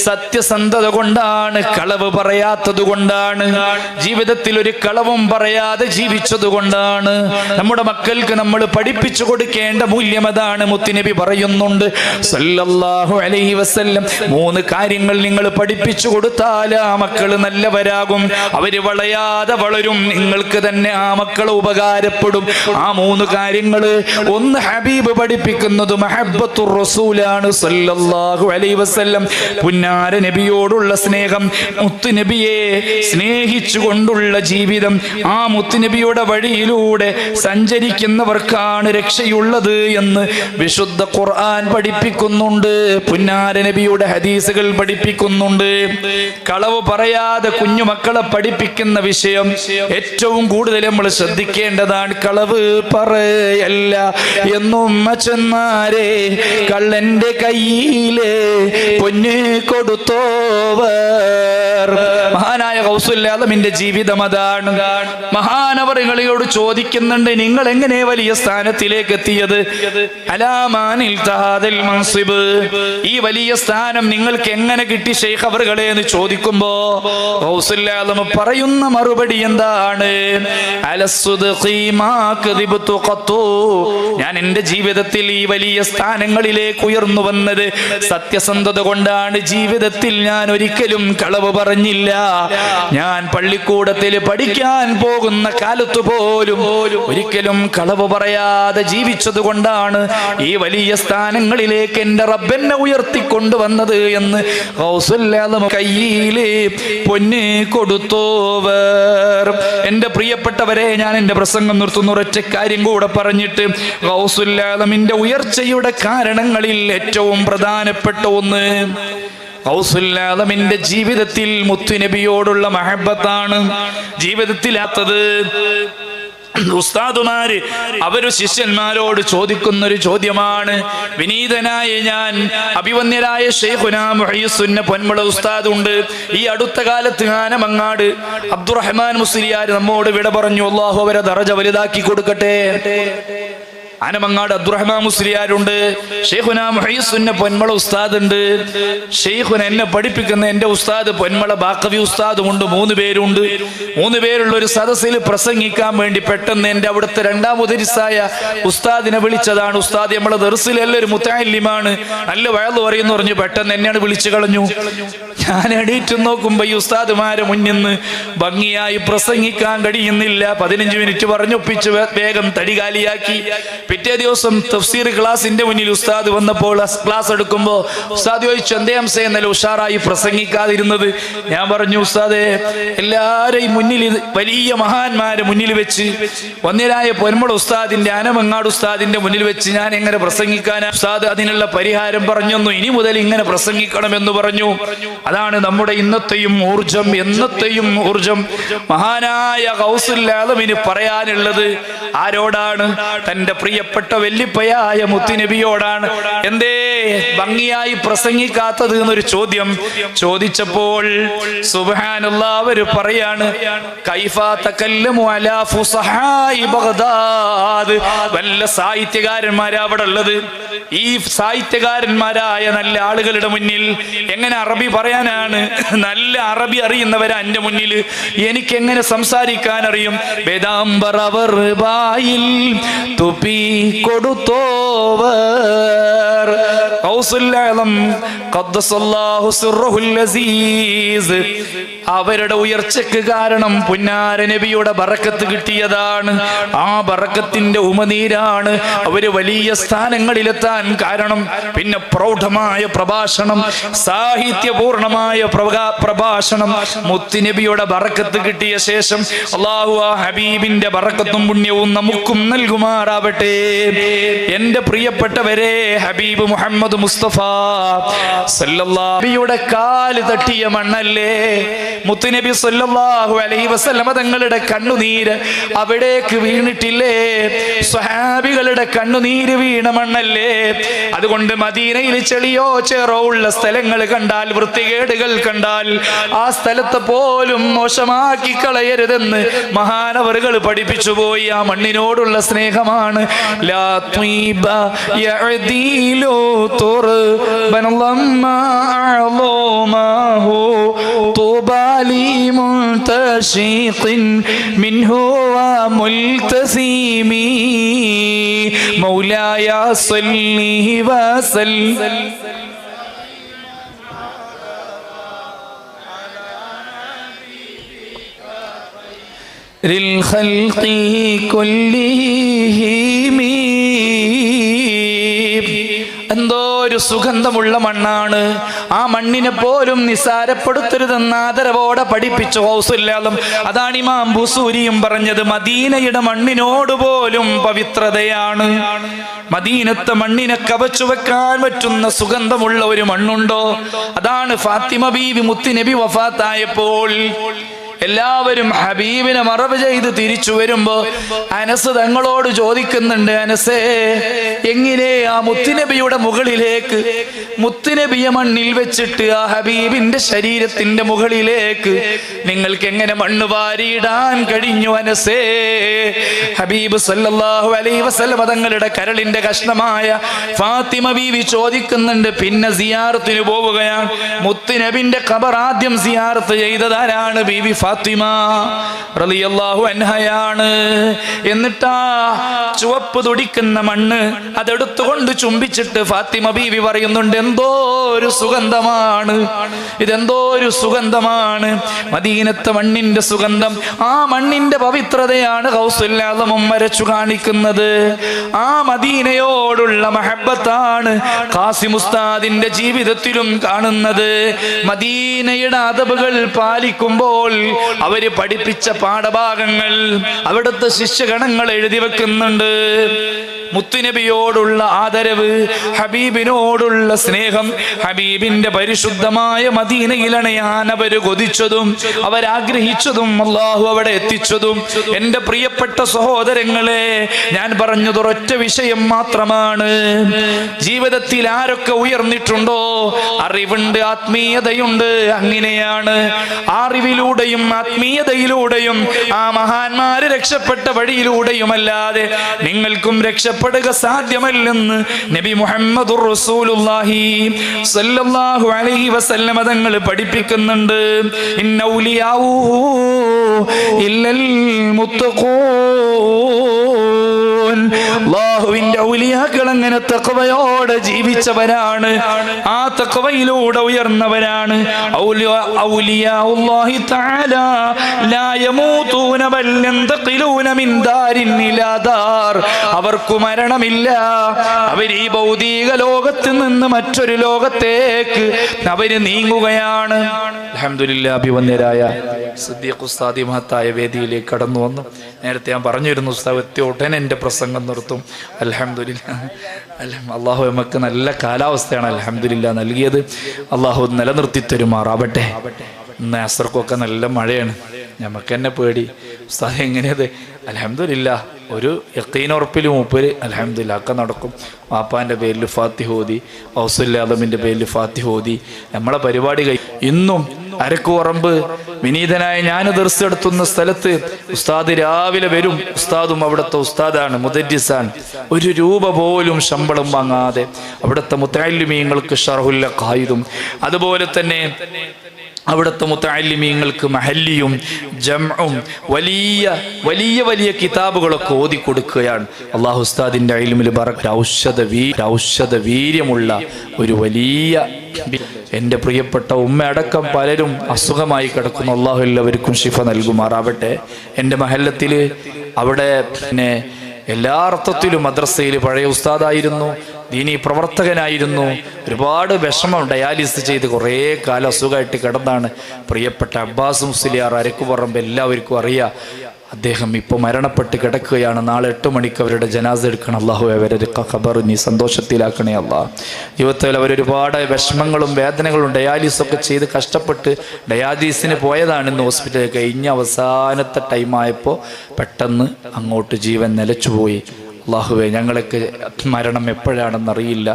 സത്യസന്ധത കൊണ്ടാണ്, കളവ് പറയാത്തത് കൊണ്ടാണ്, ജീവിതത്തിൽ ഒരു കളവും പറയാതെ ജീവിച്ചത് കൊണ്ടാണ്. നമ്മുടെ മക്കൾക്ക് നമ്മൾ പഠിപ്പിച്ചു കൊടുക്കേണ്ട മൂല്യം അതാണ്. മുത്തുനബി പറയുന്നുണ്ട് സല്ലല്ലാഹു അലൈഹി വസല്ലം, 3 കാര്യങ്ങൾ നിങ്ങൾ പഠിപ്പിച്ചു കൊടുത്താൽ ആ മക്കൾ നല്ലവരാകും, അവര് വളയാതെ വളരും, നിങ്ങൾക്ക് തന്നെ ആ മക്കളെ ഉപകാരപ്പെടും. ആ 3 കാര്യങ്ങൾ, ഒന്ന് ഹബീബ് പഠിപ്പിക്കുന്നത് മഹബ്ബത്തുർ റസൂലാണ് സല്ലല്ലാഹു അലൈഹി വസല്ലം, പുന്നാര നബിയോടുള്ള സ്നേഹം, മുത്തുനബിയെ സ്നേഹിച്ചുകൊണ്ടുള്ള ജീവിതം. ആ മുത്തുനബിയുടെ വഴിയിലൂടെ സഞ്ചരിക്കുന്നവർക്കാണ് രക്ഷയുള്ളത് എന്ന് വിശുദ്ധ ഖുർആൻ പഠിപ്പിക്കുന്നുണ്ട്. പുന്നാര നബിയുടെ ഹദീസുകൾ പഠിപ്പിക്കുന്നുണ്ട്. കളവ് പറയാതെ കുഞ്ഞുമക്കളെ പഠിപ്പിക്കുന്ന വിഷയം ഏറ്റവും കൂടുതൽ നമ്മൾ ശ്രദ്ധിക്കേണ്ടതാണ്. കളവ് പറയല്ല എന്നും ചെന്നാരെ കള്ളന്റെ കയ്യിലെ പൊന്ന് കൊടുത്തോവർ. മഹാനായ ഗൗസുൽ ആലമിന്റെ ജീവിതം അതാണ്. മഹാനവറുകളോട് ചോദിക്കുന്നുണ്ട്, നിങ്ങൾ എങ്ങനെ വലിയ സ്ഥാനത്തിലേക്ക് എത്തിയത്? അലാമാനിൽ തഹാദൽ മൻസിബ്, ഈ വലിയ സ്ഥാനം നിങ്ങൾക്ക് എങ്ങനെ കിട്ടി ശൈഖ് അവറുകളെ എന്ന് ചോദിക്കുമ്പോ ഗൗസുൽ ആലം പറയുന്ന മറുപടി എന്താണ്? അലസ്സുദ്ഖി മാ കദിബ്തു ഖത്തു, ഞാൻ എൻ്റെ ജീവിതത്തിൽ ഈ വലിയ സ്ഥാനങ്ങളിലേക്ക് ഉയർന്നു വന്നത് സത്യസന്ധത കൊണ്ടാണ്. ജീവിതത്തിൽ ഞാൻ ഒരിക്കലും കളവ് പറഞ്ഞില്ല. ഞാൻ പള്ളിക്കൂടത്തിൽ പഠിക്കാൻ പോകുന്ന കാലത്ത് പോലും ഒരിക്കലും കളവ് പറയാതെ ജീവിച്ചത് കൊണ്ടാണ് ഈ വലിയ സ്ഥാനങ്ങളിലേക്ക് എൻ്റെ റബ്ബെന്നെ ഉയർത്തിക്കൊണ്ടുവന്നത് എന്ന് ഗൗസുൽ ആലം കയ്യിലെ പൊന്ന് കൊടുത്തോവർ. എൻ്റെ പ്രിയപ്പെട്ടവരെ, ഞാൻ എൻ്റെ പ്രസംഗം നിർത്തുന്ന ഒരൊറ്റ കാര്യം കൂടെ പറഞ്ഞിട്ട്, ഗൗസുൽ ആലമിന്റെ ഉയർച്ചയുടെ കാരണങ്ങളിൽ ഏറ്റവും പ്രധാനപ്പെട്ട ഒന്ന്, ഗൗസുൽ ആലമിന്റെ ജീവിതത്തിൽ മുത്തുനബിയോടുള്ള മഹബത്താണ്. ജീവിതത്തിലാത്തത് ഉസ്താദുമാര് അവര് ശിഷ്യന്മാരോട് ചോദിക്കുന്നൊരു ചോദ്യമാണ്. വിനീതനായ ഞാൻ, അഭിവന്യരായ ശൈഖുനാ മുഹയ്യിസുന്ന പൊന്മുള ഉസ്താദ് ഉണ്ട്. ഈ അടുത്ത കാലത്ത് ആനമങ്ങാട് അബ്ദുറഹ്മാൻ മുസ്ലിയാർ നമ്മോട് വിട പറഞ്ഞു. അല്ലാഹു അവരെ ദറജ വലുതാക്കി കൊടുക്കട്ടെ. ആനമങ്ങാട് അബ്ദുറഹ്മാൻ മുസ്ലിയാരുണ്ട്, ശൈഖുനാ മുഹയ്യിസുന്ന പൊന്മുള ഉസ്താദ് ഉണ്ട്, ശൈഖുന എന്നെ പഠിപ്പിക്കുന്ന എൻ്റെ ഉസ്താദ് പൊന്മുള ബാക്കവി ഉസ്താദും ഉണ്ട്. 3 പേരുണ്ട്. 3 പേരുള്ള ഒരു സദസ്സിൽ പ്രസംഗിക്കാൻ വേണ്ടി പെട്ടെന്ന് എൻ്റെ അവിടുത്തെ 2ാം മുദരിസായ ഉസ്താദിനെ വിളിച്ചതാണ്. ഉസ്താദ് നമ്മളെ ദർസിൽ എല്ലാവരും മുത്തഅല്ലിമാണ്, നല്ല വഅദ് പറയുന്നു പറഞ്ഞു. പെട്ടെന്ന് എന്നെയാണ് വിളിച്ചു കളഞ്ഞു. ഞാൻ എണീറ്റ് നോക്കുമ്പോ ഈ ഉസ്താദുമാരെ മുന്നിൽ നിന്ന് ഭംഗിയായി പ്രസംഗിക്കാൻ കഴിയുന്നില്ല. 15 മിനിറ്റ് പറഞ്ഞൊപ്പിച്ച് വേഗം തടികാലിയാക്കി. പിറ്റേ ദിവസം തഫ്സീർ ക്ലാസിന്റെ മുന്നിൽ ഉസ്താദ് വന്നപ്പോൾ ക്ലാസ് എടുക്കുമ്പോൾ ഉസ്താദ് ചോദിച്ചു, എന്തേ ഹംസേ ഇന്നലെ ഉഷാറായി പ്രസംഗിക്കാതിരുന്നത്? ഞാൻ പറഞ്ഞു, ഉസ്താദേ, എല്ലാരെയും മുന്നിൽ, വലിയ മഹാന്മാരെ മുന്നിൽ വെച്ച്, വന്യരായ പൊന്മുള ഉസ്താദിന്റെ, ആനമങ്ങാട് ഉസ്താദിന്റെ മുന്നിൽ വെച്ച് ഞാൻ എങ്ങനെ പ്രസംഗിക്കാനാ? ഉസ്താദ് അതിനുള്ള പരിഹാരം പറഞ്ഞു. ഇനി മുതൽ ഇങ്ങനെ പ്രസംഗിക്കണമെന്ന് പറഞ്ഞു. അതാണ് നമ്മുടെ ഇന്നത്തെയും ഊർജം, എന്നത്തെയും ഊർജം. മഹാനായ ഗൗസുൽ ആലമിന് പറയാനുള്ളത് ആരോടാണ്? തന്റെ പ്രിയപ്പെട്ട വല്ലിപ്പയായ മുത്തുനബിയോടാണ്. എന്തേ ഭംഗിയായി പ്രസംഗിക്കാത്തത് എന്നൊരു ചോദ്യം ചോദിച്ചപ്പോൾ സുബ്ഹാനല്ലാഹ് അവര് പറയാണ്, കൈഫ തകല്ലമു അലാ ഫുസഹായി ബഗ്ദാദ്. വല്ല സാഹിത്യകാരന്മാരാ അവിടെ ഉള്ളത്. ഈ സാഹിത്യകാരന്മാരായ നല്ല ആളുകളുടെ മുന്നിൽ എങ്ങനെ അറബി പറയാൻ ഞാനാണ്, നല്ല അറബി അറിയുന്നവരാ എൻ്റെ മുന്നിൽ, എനിക്കെങ്ങനെ സംസാരിക്കാൻ അറിയും? വേദാംബർ അവർ ബായിൽ തുപ്പി കൊടുത്തോവർ അവരുടെ ഉയർച്ചയ്ക്ക് കാരണം പുന്നാര നബിയുടെ ബറക്കത്ത് കിട്ടിയതാണ്. ആ ബറക്കത്തിന്റെ ഉമനീരാണ് അവര് വലിയ സ്ഥാനങ്ങളിലെത്താൻ കാരണം. പിന്നെ പ്രൗഢമായ പ്രഭാഷണം, സാഹിത്യപൂർണമായ പ്രഭാഷണം മുത്തുനബിയുടെ ബറക്കത്ത് കിട്ടിയ ശേഷം അല്ലാഹു ആ ഹബീബിന്റെ ബറക്കത്തും പുണ്യവും നമുക്കും നൽകുമാറാവട്ടെ. എന്റെ പ്രിയപ്പെട്ടവരെ, ഹബീബ് മുഹമ്മദ് മുസ്തഫ സല്ലല്ലാഹു നബിയുടെ കാല് തട്ടിയ മണ്ണല്ലേ മുത്തുനബി സല്ലല്ലാഹു അലൈഹി വസല്ലമ തങ്ങളുടെ കണ്ണുനീര് അവിടേക്ക് വീണിട്ടില്ലേ? സ്വഹാബികളുടെ കണ്ണുനീര് വീണ മണ്ണല്ലേ? അതുകൊണ്ട് മദീനയിൽ ചെളിയോ ചേറോ ഉള്ള സ്ഥലങ്ങൾ കണ്ടാൽ, വൃത്തികേടുകൾ കണ്ടാൽ ആ സ്ഥലത്തെ പോലും മോശമാക്കി കളയരുതെന്ന് മഹാനവറുകൾ പഠിപ്പിച്ചു പോയി. ആ മണ്ണിനോടുള്ള സ്നേഹമാണ്. ലാ ത്വീബ യഅദീലു തുർബൻ ലമ്മാ അഅളമാഹു തുബാലി മുൻതശീഖിൻ മിൻഹു വമുൽതസീമി മൗലായ സല്ലി വസല്ലം للخلق كلهم. എന്തോ ഒരു സുഗന്ധമുള്ള മണ്ണാണ്. ആ മണ്ണിനെ പോലും നിസാരപ്പെടുത്തരുതെന്ന് ആദരവോടെ പഠിപ്പിച്ചു ഗൗസുല്ലാദം. അതാണ് ഇമാം ബുസൂരിയും പറഞ്ഞത്, മദീനയുടെ മണ്ണിനോട് പോലും പവിത്രതയാണ്. മദീനത്തെ മണ്ണിനെ കവച്ചു വെക്കാൻ പറ്റുന്ന സുഗന്ധമുള്ള ഒരു മണ്ണുണ്ടോ? അതാണ് ഫാത്തിമ ബീവി മുത്തുനബി വഫാത്തായപ്പോൾ എല്ലാവരും ഹബീബിനെ മറവ് ചെയ്ത് തിരിച്ചു വരുമ്പോ അനസ് തങ്ങളോട് ചോദിക്കുന്നുണ്ട്, അനസേ, എങ്ങനെ ആ മുത്തുനബിയുടെ മുകളിലേക്ക്, മുത്തുനബിയെ മണ്ണിൽ വെച്ചിട്ട് ആ ഹബീബിന്റെ ശരീരത്തിന്റെ മുകളിലേക്ക് നിങ്ങൾക്ക് എങ്ങനെ മണ്ണ് വാരിയിടാൻ കഴിഞ്ഞു അനസേ? ഹബീബ് സല്ലല്ലാഹു അലൈഹി വസല്ലം തങ്ങളുടെ കരളിന്റെ കഷ്ണമായ ഫാത്തിമ ബീവി ചോദിക്കുന്നുണ്ട്. പിന്നെ സിയാറത്തിന് പോവുകയാണ്. മുത്തുനബിന്റെ ഖബർ ആദ്യം സിയാറത്ത് ചെയ്തതാരാണ്? ബീവി ഫാത്തിമ റളിയല്ലാഹു അൻഹയാണ്. എന്നിട്ടാ ചുവപ്പ് തുടിക്കുന്ന മണ്ണ് അതെടുത്തുകൊണ്ട് ചുംബിച്ചിട്ട് ഫാത്തിമ ബീവി പറയുന്നുണ്ട്, എന്തോ ഒരു സുഗന്ധമാണ്, ഇതെന്തോ ഒരു സുഗന്ധമാണ്, മദീനത്തെ മണ്ണിന്റെ സുഗന്ധം. ആ മണ്ണിന്റെ പവിത്രതയാണ് ഗൗസുല്ലാദമും വരച്ചു കാണിക്കുന്നത്. ആ മദീനയോടുള്ള മഹബത്താണ് ഖാസിം ഉസ്താദിന്റെ ജീവിതത്തിലും കാണുന്നത്. മദീനയുടെ അദബുകൾ പാലിക്കുമ്പോൾ അവര് പഠിപ്പിച്ച പാഠഭാഗങ്ങൾ അവിടുത്തെ ശിഷ്യഗണങ്ങൾ എഴുതി വെക്കുന്നുണ്ട്. മുത്തുനബിയോടുള്ള ആദരവ്, ഹബീബിനോടുള്ള സ്നേഹം, ഹബീബിന്റെ പരിശുദ്ധമായ മദീനയിലണയാൻ അവര് കൊതിച്ചതും അവരാഗ്രഹിച്ചതും അല്ലാഹു അവിടെ എത്തിച്ചതും. എന്റെ പ്രിയപ്പെട്ട സഹോദരങ്ങളെ, ഞാൻ പറഞ്ഞത് ഒരൊറ്റ വിഷയം മാത്രമാണ്. ജീവിതത്തിൽ ആരൊക്കെ ഉയർന്നിട്ടുണ്ടോ? അറിവുണ്ട്, ആത്മീയതയുണ്ട്, അങ്ങനെയാണ്. അറിവിലൂടെയും ആത്മീയതയിലൂടെയും ആ മഹാന്മാര് രക്ഷപ്പെട്ട വഴിയിലൂടെയുമല്ലാതെ നിങ്ങൾക്കും രക്ഷപ്പെടുക സാധ്യമല്ലെന്ന് നബി മുഹമ്മദുർ റസൂലുള്ളാഹി സ്വല്ലല്ലാഹു അലൈഹി വസല്ലം തങ്ങൾ പഠിപ്പിക്കുന്നുണ്ട്. ഇന്ന ഔലിയാഉ ഇല്ലൽ മുത്തഖൂൻ. അല്ലാഹുവിന്റെ ഔലിയാക്കൾ അങ്ങനെ തഖ്വയോടെ ജീവിച്ചവരാണ്, ആ തഖ്വയിലൂടെ ഉയർന്നവരാണ്. ഔലിയാഉല്ലാഹി തആല ലാ യമൂതൂന ബൽ യന്തഖിലൂന മിൻ ദാരിൻ ഇലാ ദാർ. അവർക്ക് മരണമില്ല, അവർ ഈ ഭൗതിക ലോകത്ത് നിന്ന് മറ്റൊരു ലോകത്തേക്ക് അവര് നീങ്ങുകയാണ്. അൽഹംദുലില്ലാഹ്, അഭിവന്യരായ സിദ്ദീഖ് ഉസ്താദി മഹത്തായ വേദിയിലേക്ക് കടന്നു വന്നു. നേരത്തെ ഞാൻ പറഞ്ഞിരുന്നു, ഉസ്താദ് എത്തിയ ഉടനെ എൻ്റെ പ്രസംഗം നിർത്തും. അൽഹംദുലില്ലാഹ്, അല്ലാഹു നമുക്ക് നല്ല കാലാവസ്ഥയാണ് അൽഹംദുലില്ലാഹ് നൽകിയത്. അല്ലാഹു നിലനിർത്തി തരുമാറാവട്ടെ. ഇന്ന് അസർക്കൊക്കെ നല്ല മഴയാണ്, നമുക്ക് തന്നെ പേടി. ഉസ്താദ് എങ്ങനെയത്? അൽഹംദുലില്ലാഹ്, ഒരു യഖീനുറപ്പിലും മൂപ്പര് അൽഹംദുലില്ലാഹ് ഒക്കെ നടക്കും. വാപ്പാൻ്റെ പേരിൽ ഫാത്തിഹ ഓതി, ഔസുല്ലാദമിൻ്റെ പേരിൽ ഫാത്തിഹ ഓതി നമ്മളെ പരിപാടി ഇന്നും അരക്കുപറമ്പ് വിനീതനായ ഞാൻ ദർസ് എടുത്തുന്ന സ്ഥലത്ത് ഉസ്താദ് രാവിലെ വരും. ഉസ്താദും അവിടുത്തെ ഉസ്താദാണ്, മുദരിസാൻ. ഒരു രൂപ പോലും ശമ്പളം വാങ്ങാതെ അവിടുത്തെ മുത്തഅല്ലിമീങ്ങൾക്ക് ശർഹുൽ ഖായിദും അതുപോലെ തന്നെ അവിടുത്തെ മുത്തഅല്ലിമീങ്ങൾക്ക് മഹല്ലിയും ജംഉം വലിയ വലിയ വലിയ കിതാബുകളൊക്കെ ഓതി കൊടുക്കുകയാണ്. അല്ലാഹു ഉസ്താദിന്റെ ഇൽമിൽ ബറക ഔഷധ വീര്യമുള്ള ഒരു വലിയ. എൻ്റെ പ്രിയപ്പെട്ട ഉമ്മ അടക്കം പലരും അസുഖമായി കിടക്കുന്നു. അല്ലാഹു എല്ലാവർക്കും ശിഫ നൽകുമാറാവട്ടെ. എൻ്റെ മഹല്ലത്തിൽ അവിടെ പിന്നെ എല്ലാ അർത്ഥത്തിലും മദ്രസയിൽ പഴയ ഉസ്താദായിരുന്നു, ദീനീ പ്രവർത്തകനായിരുന്നു. ഒരുപാട് വിഷമം, ഡയാലിസിസ് ചെയ്ത് കുറേ കാലം അസുഖമായിട്ട് കിടന്നാണ് പ്രിയപ്പെട്ട അബ്ബാസ് മുസ്ലിയാർ അരക്കുപറമ്പ്. എല്ലാവർക്കും അറിയാം. അദ്ദേഹം ഇപ്പോൾ മരണപ്പെട്ട് കിടക്കുകയാണ്. നാളെ 8 മണിക്ക് അവരുടെ ജനാസ എടുക്കണം. അല്ലാഹു അവരുടെ ഖബർ നീ സന്തോഷത്തിലാക്കണേ അല്ലാഹ്. ജീവിതത്തിൽ അവരൊരുപാട് വിഷമങ്ങളും വേദനകളും ഡയാലിസൊക്കെ ചെയ്ത് കഷ്ടപ്പെട്ട് ഡയാലിസിന് പോയതാണ്. ഇന്ന് ഹോസ്പിറ്റലിൽ കഴിഞ്ഞ അവസാനത്തെ ടൈമായപ്പോൾ പെട്ടെന്ന് അങ്ങോട്ട് ജീവൻ നിലച്ചുപോയി. അല്ലാഹുവേ, ഞങ്ങളൊക്കെ മരണം എപ്പോഴാണെന്നറിയില്ല.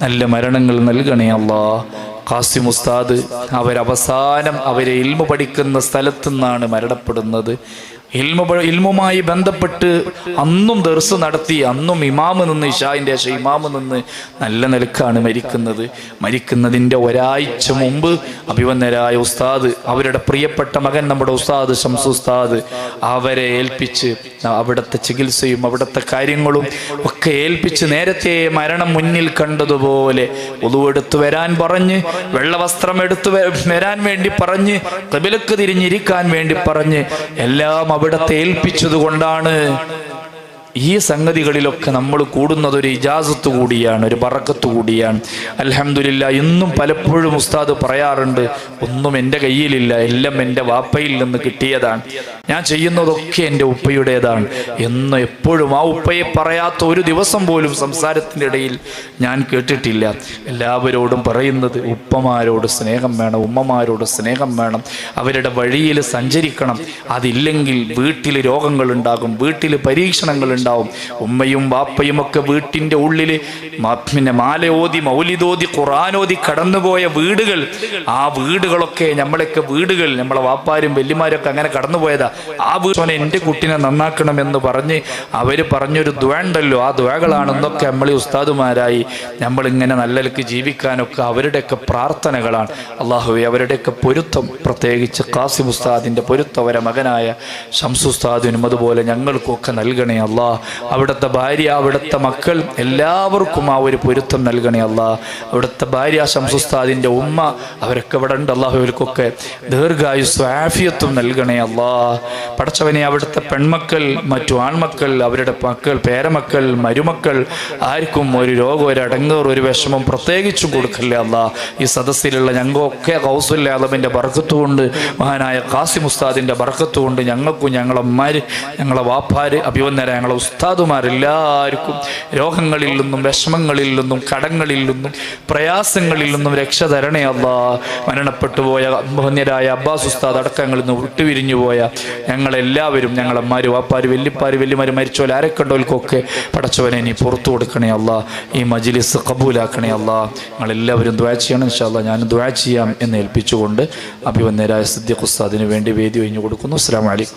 നല്ല മരണങ്ങൾ നൽകണേ അല്ലാഹ്. ഖാസിം ഉസ്താദ് അവരവസാനം അവരെ ഇൽമു പഠിക്കുന്ന സ്ഥലത്തു നിന്നാണ് മരണപ്പെടുന്നത്. ഇൽമുമായി ബന്ധപ്പെട്ട് അന്നും ദർസ് നടത്തി, അന്നും ഇമാമ് നിന്ന്, ഇശാഇന്റെ ശേഷം ഇമാമ് നിന്ന് നല്ല നിലക്കാണ് മരിക്കുന്നത്. മരിക്കുന്നതിൻ്റെ ഒരാഴ്ച മുമ്പ് അഭിവന്ദരായ ഉസ്താദ്, അവരുടെ പ്രിയപ്പെട്ട മകൻ നമ്മുടെ ഉസ്താദ് ശംസു ഉസ്താദ്, അവരെ ഏൽപ്പിച്ച് അവിടുത്തെ ചികിത്സയും അവിടുത്തെ കാര്യങ്ങളും ഒക്കെ ഏൽപ്പിച്ച് നേരത്തെ മരണം മുന്നിൽ കണ്ടതുപോലെ ഒളുവെടുത്ത് വരാൻ പറഞ്ഞ്, വെള്ളവസ്ത്രം എടുത്ത് വരാൻ വേണ്ടി പറഞ്ഞ്, ഖിബലക്ക് തിരിഞ്ഞിരിക്കാൻ വേണ്ടി പറഞ്ഞ് എല്ലാം അവിടത്തെ ഏൽപ്പിച്ചത് കൊണ്ടാണ് ഈ സംഗതികളിലൊക്കെ നമ്മൾ കൂടുന്നത്. ഒരു ഇജാസത്ത് കൂടിയാണ്, ഒരു ബറക്കത്ത് കൂടിയാണ്. അൽഹംദുലില്ലാ. ഇന്നും പലപ്പോഴും ഉസ്താദ് പറയാറുണ്ട്, ഒന്നും എൻ്റെ കയ്യിലില്ല, എല്ലാം എൻ്റെ വാപ്പയിൽ നിന്ന് കിട്ടിയതാണ്, ഞാൻ ചെയ്യുന്നതൊക്കെ എൻ്റെ ഉപ്പയുടേതാണ് എന്ന് എപ്പോഴും. ആ ഉപ്പയെ പറയാത്ത ഒരു ദിവസം പോലും സംസാരത്തിൻ്റെ ഇടയിൽ ഞാൻ കേട്ടിട്ടില്ല. എല്ലാവരോടും പറയുന്നത് ഉപ്പമാരോട് സ്നേഹം വേണം, ഉമ്മമാരോട് സ്നേഹം വേണം, അവരുടെ വഴിയിൽ സഞ്ചരിക്കണം. അതില്ലെങ്കിൽ വീട്ടിൽ രോഗങ്ങളുണ്ടാകും, വീട്ടിൽ പരീക്ഷണങ്ങളുണ്ടാകും. ഉമ്മയും വാപ്പയും ഒക്കെ വീട്ടിൻ്റെ ഉള്ളിൽ പിന്നെ മാലയോതി മൗലിദോതി ഖുർആനോതി കടന്നുപോയ വീടുകൾ, ആ വീടുകളൊക്കെ നമ്മളൊക്കെ വീടുകൾ, നമ്മളെ വാപ്പാരും വല്യമാരൊക്കെ അങ്ങനെ കടന്നുപോയതാ. ആ വീട് എൻ്റെ കുട്ടിനെ നന്നാക്കണമെന്ന് പറഞ്ഞ് അവർ പറഞ്ഞൊരു ദുആ ഉണ്ടല്ലോ, ആ ദുആകളാണെന്നൊക്കെ നമ്മൾ ഉസ്താദുമാരായി നമ്മളിങ്ങനെ നല്ലലേക്ക് ജീവിക്കാനൊക്കെ അവരുടെയൊക്കെ പ്രാർത്ഥനകളാണ്. അല്ലാഹുവേ, അവരുടെയൊക്കെ പൊരുത്തം, പ്രത്യേകിച്ച് ഖാസിം ഉസ്താദിൻ്റെ പൊരുത്തം അവരെ മകനായ ശംസു ഉസ്താദിനും അതുപോലെ ഞങ്ങൾക്കൊക്കെ നൽകണേ അല്ലാ. അവിടുത്തെ ഭാര്യ, അവിടുത്തെ മക്കൾ എല്ലാവർക്കും ആ ഒരു പൊരുത്തം നൽകണേ അല്ലാ. അവിടുത്തെ ഭാര്യ ശംസു ഉസ്താദിൻ്റെ ഉമ്മ, അവരൊക്കെ ഇവിടെ ഉണ്ട്. അല്ലാഹു അവർക്കൊക്കെ ദീർഘായുസ്സും ആഫിയത്തും നൽകണേ അല്ലാ. പടച്ചവനെ, അവിടുത്തെ പെൺമക്കൾ, മറ്റു ആൺമക്കൾ, അവരുടെ മക്കൾ, പേരമക്കൾ, മരുമക്കൾ, ആർക്കും ഒരു രോഗം, ഒരു അടങ്ങേർ, ഒരു വിഷമം പ്രത്യേകിച്ചും കൊടുക്കല്ലേ അല്ലാ. ഈ സദസ്സിലുള്ള ഞങ്ങളൊക്കെ ഗൗസുൽ ആലമിൻ്റെ ബർക്കത്ത് കൊണ്ട്, മഹാനായ ഖാസിം ഉസ്താദിൻ്റെ ബർക്കത്ത് കൊണ്ട് ഞങ്ങൾക്കും, ഞങ്ങളമ്മമാർ, ഞങ്ങളെ വാപ്പാര്, അഭിവന്ദന ഞങ്ങളെ ഉസ്താദുമാരെല്ലാവർക്കും രോഗങ്ങളിൽ നിന്നും വിഷമങ്ങളിൽ നിന്നും കടങ്ങളിൽ നിന്നും പ്രയാസങ്ങളിൽ നിന്നും രക്ഷ തരണേ അല്ലാ. മരണപ്പെട്ടു പോയ ബഹുന്യരായ അബ്ബാസ് ഉസ്താദ് അടക്കങ്ങളിൽ നിന്ന് വിട്ടുപിരിഞ്ഞു പോയ ഞങ്ങളെല്ലാവരും, ഞങ്ങളമ്മാര്, വാപ്പാര്, വല്യപ്പാര്, വല്യമാര്, മരിച്ചോൽ ആരെക്കണ്ടോൽക്കൊക്കെ പടച്ചവനെ നീ പുറത്തു കൊടുക്കണേ അല്ലാ. ഈ മജ്ലിസ് ഖബൂലാക്കണേ അല്ലാ. ഞങ്ങളെല്ലാവരും ദുആ ചെയ്യണം. ഇൻഷാ അല്ലാ ഞാൻ ദുആ ചെയ്യാം എന്ന് ഏൽപ്പിച്ചുകൊണ്ട് അഭിവന്ദരായ സിദ്ദീഖ് ഉസ്താദിന് വേണ്ടി വേദി ഒഴിഞ്ഞു കൊടുക്കുന്നു. അസ്സലാമു അലൈക്കും.